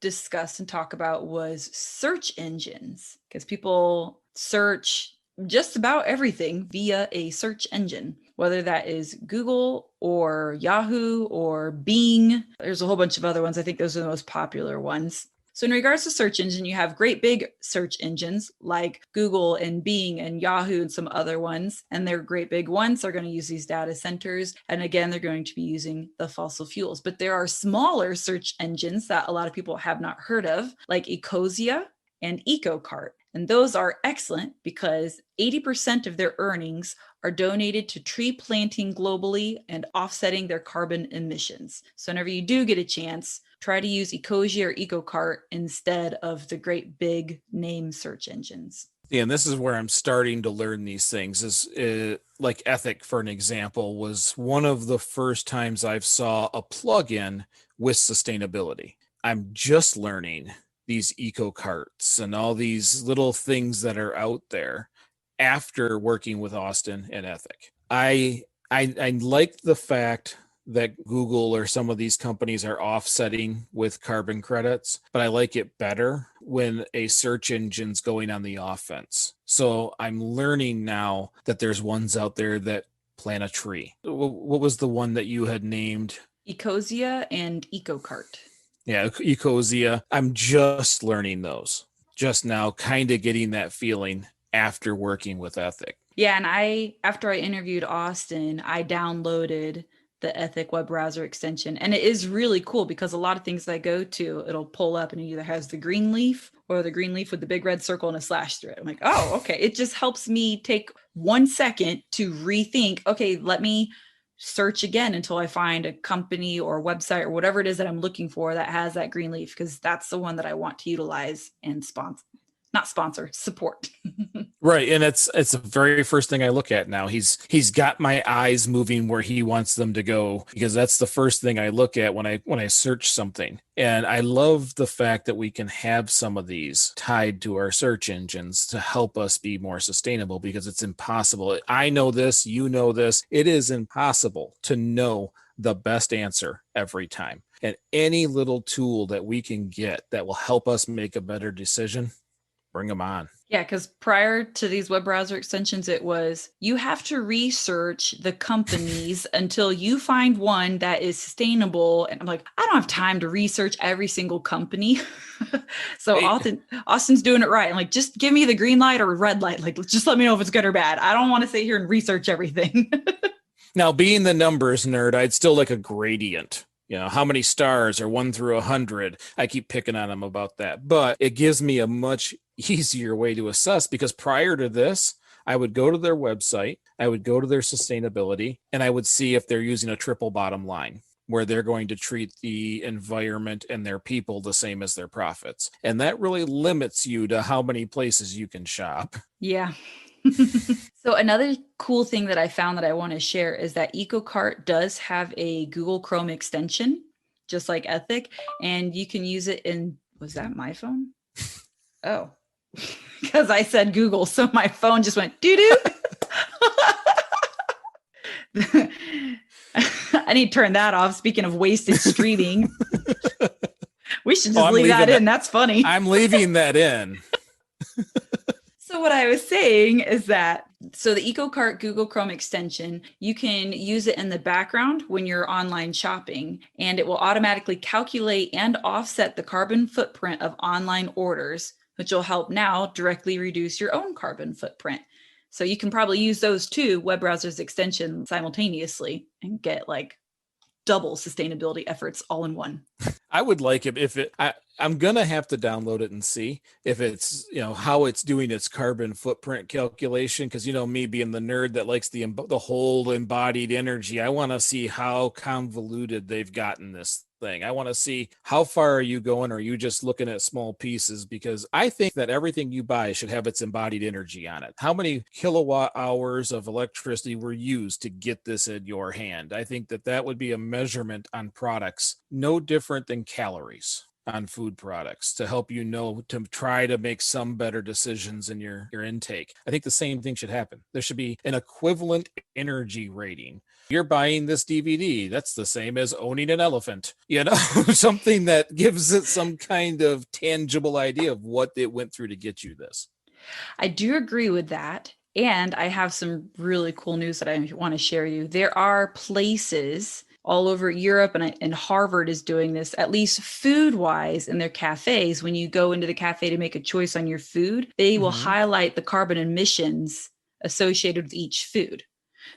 Speaker 3: discuss and talk about was search engines, because people search just about everything via a search engine, whether that is Google or Yahoo or Bing. There's a whole bunch of other ones. I think those are the most popular ones. So in regards to search engine, you have great big search engines like Google and Bing and Yahoo and some other ones. And they're great big ones. They're going to use these data centers. And again, they're going to be using the fossil fuels. But there are smaller search engines that a lot of people have not heard of, like Ecosia and EcoCart. And those are excellent because 80% of their earnings are donated to tree planting globally and offsetting their carbon emissions. So whenever you do get a chance, try to use Ecosia or EcoCart instead of the great big name search engines.
Speaker 2: Yeah, and this is where I'm starting to learn these things. Is like Ethic, for an example, was one of the first times I've saw a plugin with sustainability. I'm just learning these eco carts and all these little things that are out there after working with Austin and Ethic. I like the fact that Google or some of these companies are offsetting with carbon credits, but I like it better when a search engine's going on the offense. So I'm learning now that there's ones out there that plant a tree. What was the one that you had named?
Speaker 3: Ecosia and EcoCart.
Speaker 2: Yeah, Ecosia. I'm just learning those just now, kind of getting that feeling after working with Ethic.
Speaker 3: Yeah, and after I interviewed Austin, I downloaded the Ethic web browser extension. And it is really cool because a lot of things that I go to, it'll pull up and it either has the green leaf or the green leaf with the big red circle and a slash through it. I'm like, oh, okay. It just helps me take 1 second to rethink, okay, let me search again until I find a company or website or whatever it is that I'm looking for that has that green leaf, because that's the one that I want to utilize and support.
Speaker 2: Right. And it's the very first thing I look at now. He's got my eyes moving where he wants them to go, because that's the first thing I look at when I search something. And I love the fact that we can have some of these tied to our search engines to help us be more sustainable, because it's impossible. I know this, you know this. It is impossible to know the best answer every time. And any little tool that we can get that will help us make a better decision, bring them on.
Speaker 3: Yeah, because prior to these web browser extensions, it was you have to research the companies until you find one that is sustainable. And I'm like, I don't have time to research every single company. So Austin's doing it right. I'm like, just give me the green light or red light. Like, just let me know if it's good or bad. I don't want to sit here and research everything.
Speaker 2: Now, being the numbers nerd, I'd still like a gradient. You know, how many stars are 1 through 100? I keep picking on him about that, but it gives me a much easier way to assess, because prior to this, I would go to their website, I would go to their sustainability, and I would see if they're using a triple bottom line, where they're going to treat the environment and their people the same as their profits. And that really limits you to how many places you can shop.
Speaker 3: Yeah. So another cool thing that I found that I want to share is that EcoCart does have a Google Chrome extension, just like Ethic, and you can use it in, was that my phone? Oh, because I said Google, so my phone just went doo-doo. I need to turn that off. Speaking of wasted streaming, we should just leave that in. That's funny.
Speaker 2: I'm leaving that in.
Speaker 3: So what I was saying is that, so the EcoCart Google Chrome extension, you can use it in the background when you're online shopping, and it will automatically calculate and offset the carbon footprint of online orders, which will help now directly reduce your own carbon footprint. So you can probably use those two web browsers extension simultaneously and get like double sustainability efforts all in one.
Speaker 2: I would like it if I'm going to have to download it and see if it's, how it's doing its carbon footprint calculation. Cause me being the nerd that likes the whole embodied energy, I want to see how convoluted they've gotten this thing. I want to see how far are you going? Or are you just looking at small pieces? Because I think that everything you buy should have its embodied energy on it. How many kilowatt hours of electricity were used to get this in your hand? I think that would be a measurement on products, no different than calories on food products, to help to try to make some better decisions in your intake. I think the same thing should happen. There should be an equivalent energy rating. You're buying this DVD, that's the same as owning an elephant, something that gives it some kind of tangible idea of what it went through to get you this.
Speaker 3: I do agree with that. And I have some really cool news that I want to share with you. There are places all over Europe, and Harvard is doing this, at least food wise in their cafes. When you go into the cafe to make a choice on your food, they will highlight the carbon emissions associated with each food.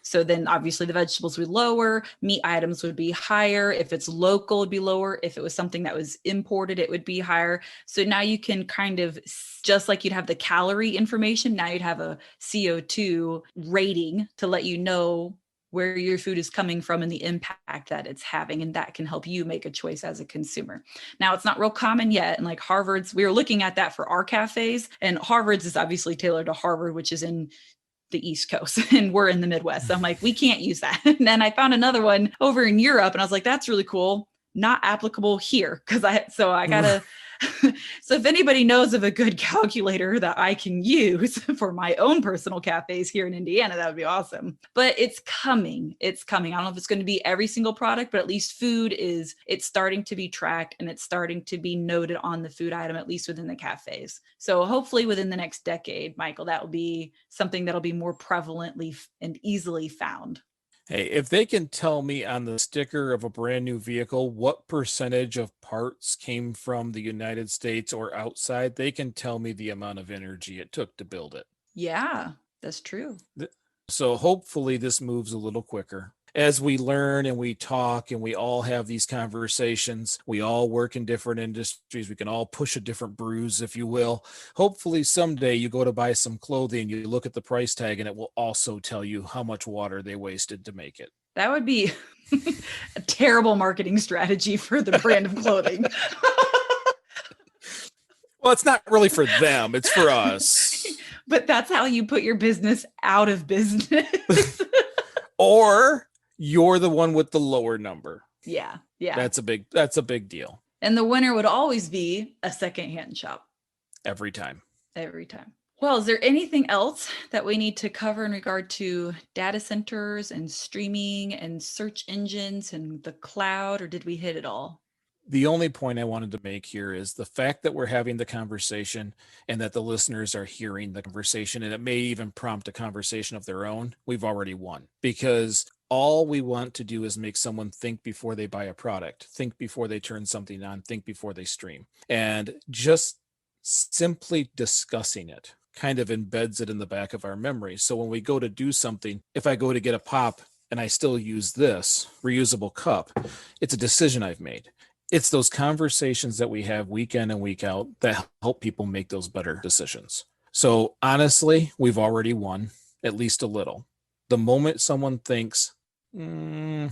Speaker 3: So then obviously the vegetables would be lower, meat items would be higher. If it's local, it'd be lower. If it was something that was imported, it would be higher. So now you can kind of, just like you'd have the calorie information, now you'd have a CO2 rating to let you know where your food is coming from and the impact that it's having. And that can help you make a choice as a consumer. Now, it's not real common yet. And like Harvard's, we were looking at that for our cafes, and Harvard's is obviously tailored to Harvard, which is in the East Coast, and we're in the Midwest. So I'm like, we can't use that. And then I found another one over in Europe, and I was like, that's really cool. Not applicable here. So I gotta, so if anybody knows of a good calculator that I can use for my own personal cafes here in Indiana, that would be awesome. But it's coming. It's coming. I don't know if it's going to be every single product, but at least food it's starting to be tracked, and it's starting to be noted on the food item, at least within the cafes. So hopefully within the next decade, Michael, that will be something that'll be more prevalently and easily found.
Speaker 2: Hey, if they can tell me on the sticker of a brand new vehicle what percentage of parts came from the United States or outside, they can tell me the amount of energy it took to build it.
Speaker 3: Yeah, that's true.
Speaker 2: So hopefully this moves a little quicker. As we learn and we talk and we all have these conversations, we all work in different industries. We can all push a different bruise, if you will. Hopefully someday you go to buy some clothing, you look at the price tag, and it will also tell you how much water they wasted to make it.
Speaker 3: That would be a terrible marketing strategy for the brand of clothing.
Speaker 2: Well, it's not really for them. It's for us.
Speaker 3: But that's how you put your business out of business.
Speaker 2: Or you're the one with the lower number.
Speaker 3: Yeah.
Speaker 2: That's a big deal.
Speaker 3: And the winner would always be a secondhand shop.
Speaker 2: Every time.
Speaker 3: Well, is there anything else that we need to cover in regard to data centers and streaming and search engines and the cloud, or did we hit it all?
Speaker 2: The only point I wanted to make here is the fact that we're having the conversation and that the listeners are hearing the conversation, and it may even prompt a conversation of their own. We've already won, because all we want to do is make someone think before they buy a product, think before they turn something on, think before they stream. And just simply discussing it kind of embeds it in the back of our memory. So when we go to do something, if I go to get a pop and I still use this reusable cup, it's a decision I've made. It's those conversations that we have week in and week out that help people make those better decisions. So honestly, we've already won, at least a little. The moment someone thinks, maybe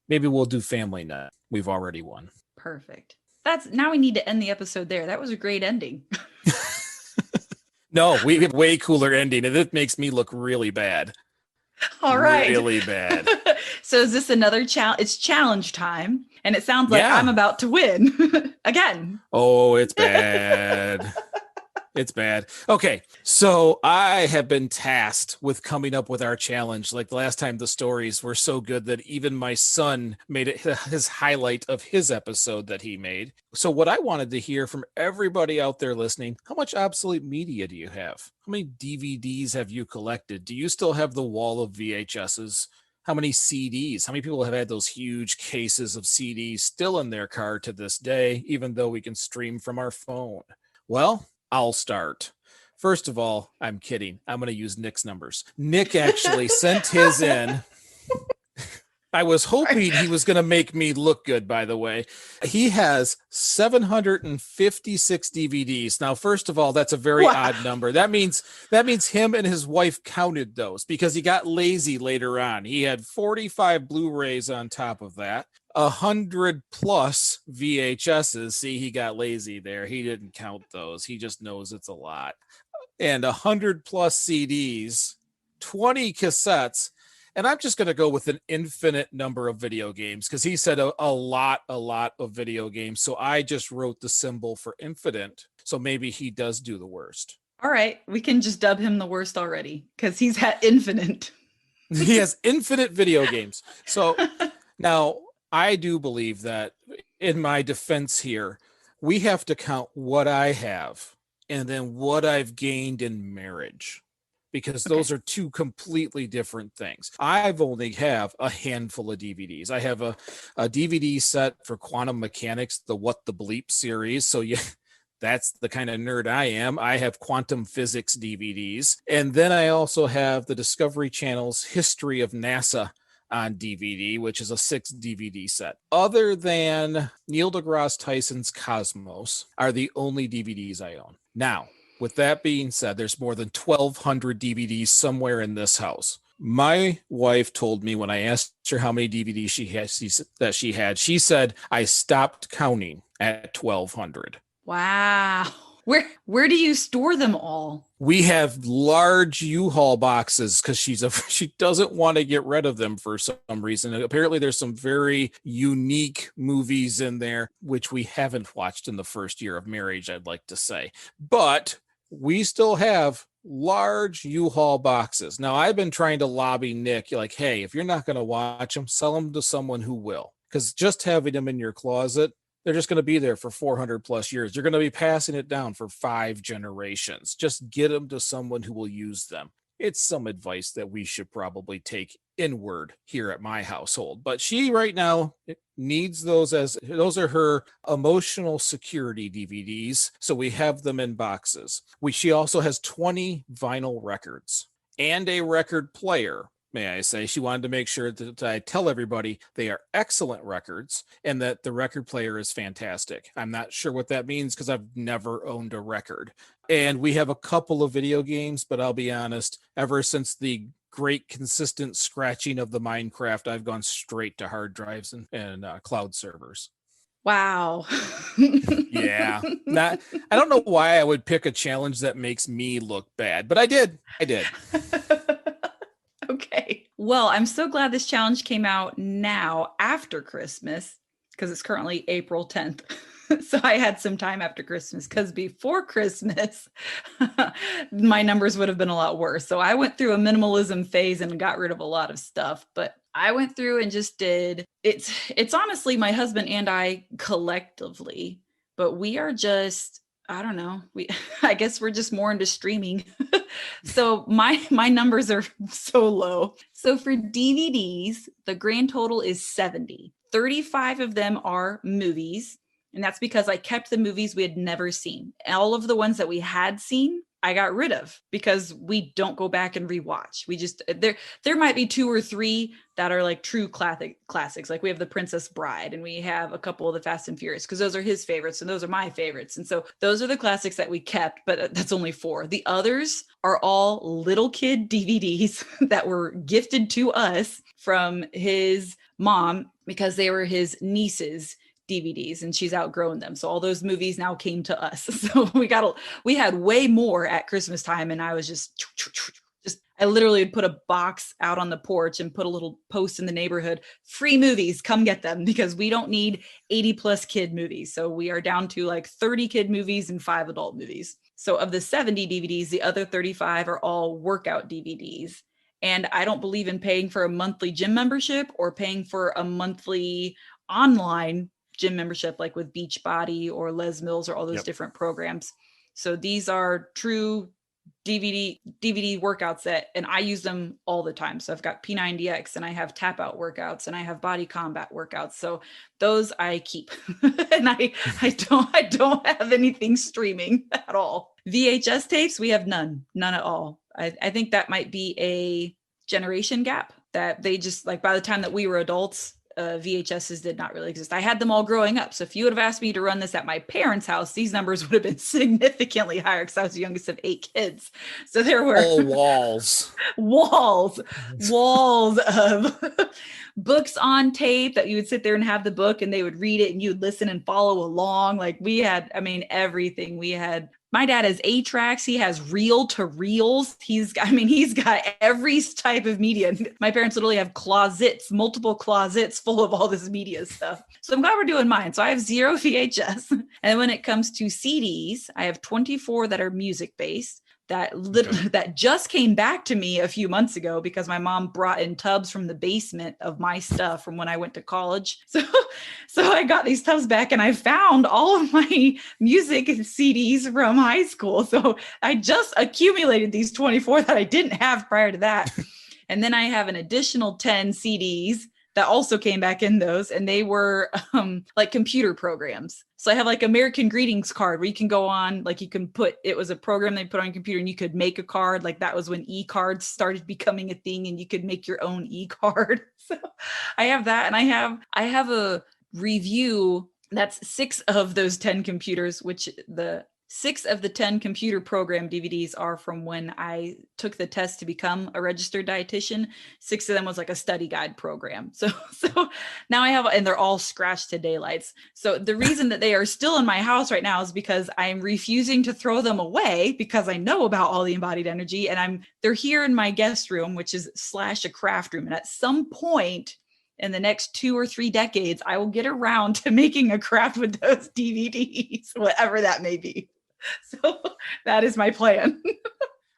Speaker 2: we'll do family net, we've already won.
Speaker 3: Perfect. Now we need to end the episode there. That was a great ending.
Speaker 2: No, we have way cooler ending, and it makes me look really bad.
Speaker 3: All right.
Speaker 2: Really bad.
Speaker 3: So is this another challenge? It's challenge time, and it sounds like I'm about to win again.
Speaker 2: Oh, it's bad. It's bad. Okay, so I have been tasked with coming up with our challenge. Like last time, the stories were so good that even my son made it his highlight of his episode that he made. So what I wanted to hear from everybody out there listening, how much obsolete media do you have? How many DVDs have you collected? Do you still have the wall of VHSs? How many CDs? How many people have had those huge cases of CDs still in their car to this day, even though we can stream from our phone? Well, I'll start. First of all, I'm kidding. I'm going to use Nick's numbers. Nick actually sent his in. I was hoping he was going to make me look good, by the way. He has 756 DVDs. Now, first of all, that's a very odd number. That means him and his wife counted those because he got lazy later on. He had 45 Blu-rays on top of that. 100 plus VHSs. See, he got lazy there. He didn't count those. He just knows it's a lot. And 100 plus CDs, 20 cassettes. And I'm just going to go with an infinite number of video games because he said a lot of video games. So I just wrote the symbol for infinite. So maybe he does do the worst.
Speaker 3: All right. We can just dub him the worst already because he's at infinite.
Speaker 2: He has infinite video games. So now I do believe that in my defense here, we have to count what I have and then what I've gained in marriage. because
Speaker 3: Okay.
Speaker 2: those are two completely different things. I've only have a handful of DVDs. I have a DVD set for quantum mechanics, the What the Bleep series. So yeah, that's the kind of nerd I am. I have quantum physics DVDs. And then I also have the Discovery Channel's History of NASA on DVD, which is a 6 DVD set. Other than Neil deGrasse Tyson's Cosmos are the only DVDs I own. Now, with that being said, there's more than 1,200 DVDs somewhere in this house. My wife told me when I asked her how many DVDs she had, she said, I stopped counting at 1,200.
Speaker 3: Wow. Where do you store them all?
Speaker 2: We have large U-Haul boxes because she doesn't want to get rid of them for some reason. And apparently there's some very unique movies in there, which we haven't watched in the first year of marriage, I'd like to say. But we still have large U-Haul boxes. Now, I've been trying to lobby Nick, like, hey, if you're not going to watch them, sell them to someone who will. Because just having them in your closet, they're just going to be there for 400 plus years. You're going to be passing it down for 5 generations. Just get them to someone who will use them. It's some advice that we should probably take inward here at my household. But she right now needs those are her emotional security DVDs. So we have them in boxes. She also has 20 vinyl records and a record player. May I say, she wanted to make sure that I tell everybody they are excellent records and that the record player is fantastic. I'm not sure what that means because I've never owned a record. And we have a couple of video games, but I'll be honest, ever since the great consistent scratching of the Minecraft, I've gone straight to hard drives and cloud servers.
Speaker 3: Wow.
Speaker 2: Yeah. I don't know why I would pick a challenge that makes me look bad, but I did.
Speaker 3: Okay. Well, I'm so glad this challenge came out now after Christmas because it's currently April 10th. So I had some time after Christmas because before Christmas, my numbers would have been a lot worse. So I went through a minimalism phase and got rid of a lot of stuff, but I went through and just did it's honestly my husband and I collectively, but we are just, I don't know. I guess we're just more into streaming. So my numbers are so low. So for DVDs, the grand total is 70. 35 of them are movies. And that's because I kept the movies we had never seen. All of the ones that we had seen, I got rid of because we don't go back and rewatch. We just, there might be 2 or 3 that are like true classics. Like we have The Princess Bride and we have a couple of the Fast and Furious because those are his favorites and those are my favorites. And so those are the classics that we kept, but that's only 4. The others are all little kid DVDs that were gifted to us from his mom because they were his niece's DVDs and she's outgrown them. So all those movies now came to us. So we had way more at Christmas time. And I was just, I literally would put a box out on the porch and put a little post in the neighborhood, free movies, come get them because we don't need 80 plus kid movies. So we are down to like 30 kid movies and 5 adult movies. So of the 70 DVDs, the other 35 are all workout DVDs. And I don't believe in paying for a monthly gym membership or paying for a monthly online gym membership like with Beachbody or Les Mills or all those different programs. So these are true DVD workouts and I use them all the time. So I've got P90X and I have tap out workouts and I have body combat workouts. So those I keep and I don't have anything streaming at all. VHS tapes, we have none at all. I think that might be a generation gap that they just like by the time that we were adults, VHSs did not really exist. I had them all growing up. So if you would have asked me to run this at my parents' house, these numbers would have been significantly higher because I was the youngest of 8 kids. So there were
Speaker 2: all walls
Speaker 3: of books on tape that you would sit there and have the book and they would read it and you'd listen and follow along. Like we had, everything. We had, my dad has 8-tracks. He has reel to reels. He's got every type of media. My parents literally have multiple closets full of all this media stuff. So I'm glad we're doing mine. So I have 0 VHS. And when it comes to CDs, I have 24 that are music based. that just came back to me a few months ago because my mom brought in tubs from the basement of my stuff from when I went to college. So I got these tubs back and I found all of my music CDs from high school. So I just accumulated these 24 that I didn't have prior to that. And then I have an additional 10 CDs that also came back in those, and they were like computer programs. So I have like American Greetings card where you can go on, like you can put, it was a program they put on your computer and you could make a card. Like that was when e-cards started becoming a thing and you could make your own e-card. So I have that, and I have a review that's 6 of those 10 computers, which the 6 of the 10 computer program DVDs are from when I took the test to become a registered dietitian. 6 of them was like a study guide program. So now I have, and they're all scratched to daylights. So the reason that they are still in my house right now is because I'm refusing to throw them away because I know about all the embodied energy, and they're here in my guest room, which is / a craft room. And at some point in the next 2 or 3 decades, I will get around to making a craft with those DVDs, whatever that may be. So that is my plan.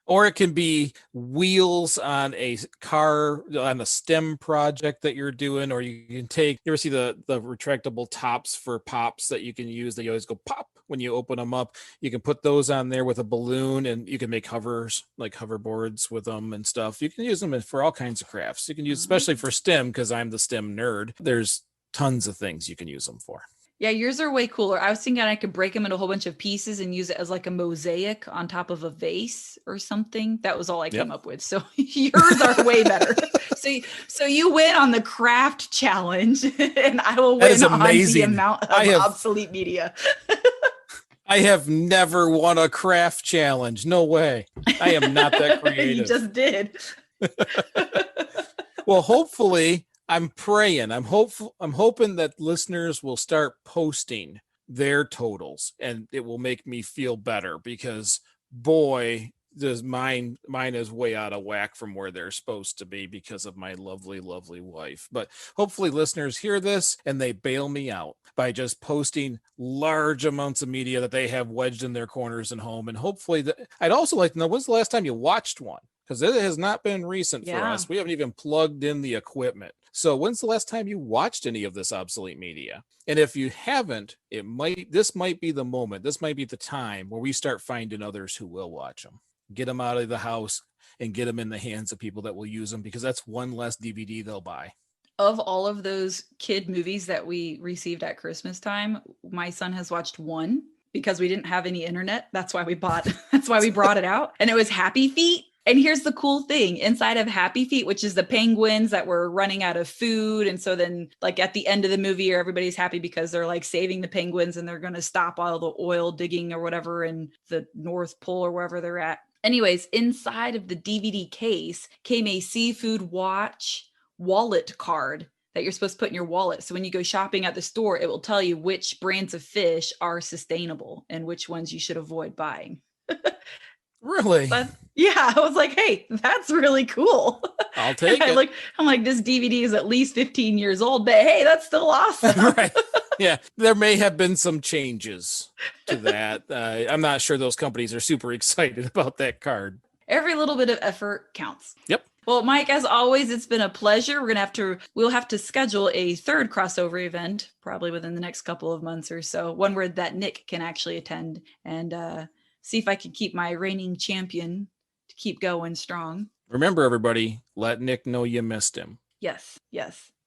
Speaker 2: Or it can be wheels on a car, on a STEM project that you're doing, or you can take, you ever see the retractable tops for pops that you can use? They always go pop when you open them up. You can put those on there with a balloon, and you can make hovers, like hoverboards with them and stuff. You can use them for all kinds of crafts. You can use, especially for STEM, because I'm the STEM nerd. There's tons of things you can use them for.
Speaker 3: Yeah, yours are way cooler. I was thinking I could break them into a whole bunch of pieces and use it as like a mosaic on top of a vase or something. That was all I came up with. So yours are way better. So you win on the craft challenge, and I will win on the amount of obsolete media.
Speaker 2: I have never won a craft challenge. No way. I am not that creative.
Speaker 3: You just did.
Speaker 2: Well, hopefully, I'm praying. I'm hoping that listeners will start posting their totals, and it will make me feel better, because boy, does mine is way out of whack from where they're supposed to be because of my lovely, lovely wife. But hopefully listeners hear this and they bail me out by just posting large amounts of media that they have wedged in their corners and home. And hopefully I'd also like to know, when's the last time you watched one? Because it has not been recent for us. We haven't even plugged in the equipment. So when's the last time you watched any of this obsolete media? And if you haven't, this might be the moment. This might be the time where we start finding others who will watch them. Get them out of the house and get them in the hands of people that will use them, because that's one less DVD they'll buy.
Speaker 3: Of all of those kid movies that we received at Christmas time, my son has watched one because we didn't have any internet. That's why we brought it out. And it was Happy Feet. And here's the cool thing, inside of Happy Feet, which is the penguins that were running out of food. And so then like at the end of the movie, everybody's happy because they're like saving the penguins and they're going to stop all the oil digging or whatever in the North Pole or wherever they're at. Anyways, inside of the DVD case came a Seafood Watch wallet card that you're supposed to put in your wallet. So when you go shopping at the store, it will tell you which brands of fish are sustainable and which ones you should avoid buying.
Speaker 2: Really?
Speaker 3: Yeah, I was like, hey, that's really cool.
Speaker 2: I'll take it.
Speaker 3: I'm like, this DVD is at least 15 years old, but hey, that's still awesome.
Speaker 2: Right. Yeah, there may have been some changes to that. I'm not sure those companies are super excited about that card.
Speaker 3: Every little bit of effort counts.
Speaker 2: Yep.
Speaker 3: Well, Mike, as always, it's been a pleasure. We'll have to schedule a third crossover event probably within the next couple of months or so. One where that Nick can actually attend and see if I can keep my reigning champion to keep going strong.
Speaker 2: Remember, everybody, let Nick know you missed him.
Speaker 3: Yes.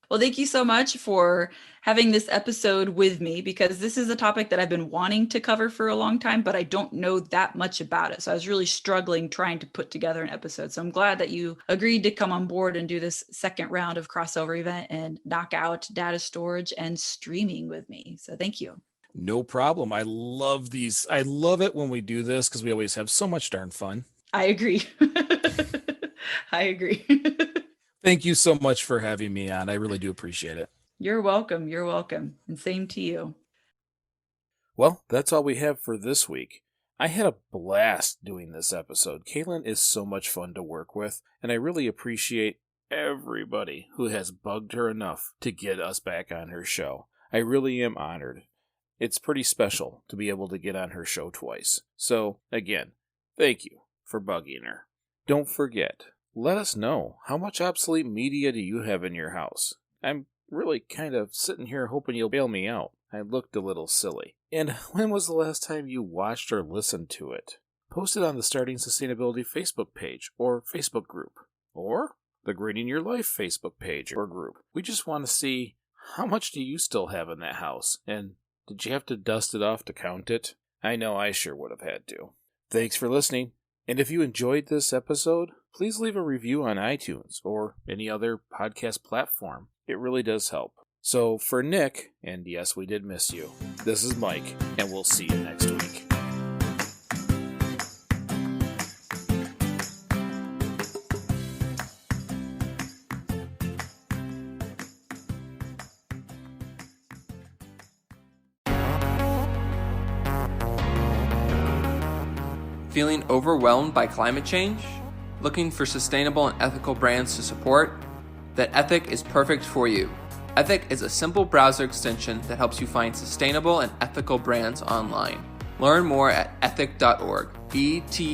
Speaker 3: Well, thank you so much for having this episode with me, because this is a topic that I've been wanting to cover for a long time, but I don't know that much about it. So I was really struggling trying to put together an episode. So I'm glad that you agreed to come on board and do this second round of crossover event and knock out data storage and streaming with me. So thank you.
Speaker 2: No problem. I love these. I love it when we do this because we always have so much darn fun.
Speaker 3: I agree. I agree.
Speaker 2: Thank you so much for having me on. I really do appreciate it.
Speaker 3: You're welcome. You're welcome. And same to you.
Speaker 2: Well, that's all we have for this week. I had a blast doing this episode. Caitlin is so much fun to work with, and I really appreciate everybody who has bugged her enough to get us back on her show. I really am honored. It's pretty special to be able to get on her show twice. So, again, thank you
Speaker 4: for bugging her. Don't forget, let us know, how much obsolete media do you have in your house? I'm really kind of sitting here hoping you'll bail me out. I looked a little silly. And when was the last time you watched or listened to it? Post it on the Starting Sustainability Facebook page or Facebook group, or the Greening Your Life Facebook page or group. We just want to see, how much do you still have in that house, and did you have to dust it off to count it? I know I sure would have had to. Thanks for listening, and if you enjoyed this episode, please leave a review on iTunes or any other podcast platform. It really does help. So for Nick, and yes, we did miss you, this is Mike, and we'll see you next week.
Speaker 5: Feeling overwhelmed by climate change? Looking for sustainable and ethical brands to support? Then Ethic is perfect for you. Ethic is a simple browser extension that helps you find sustainable and ethical brands online. Learn more at ethyk.org, ethyk.org.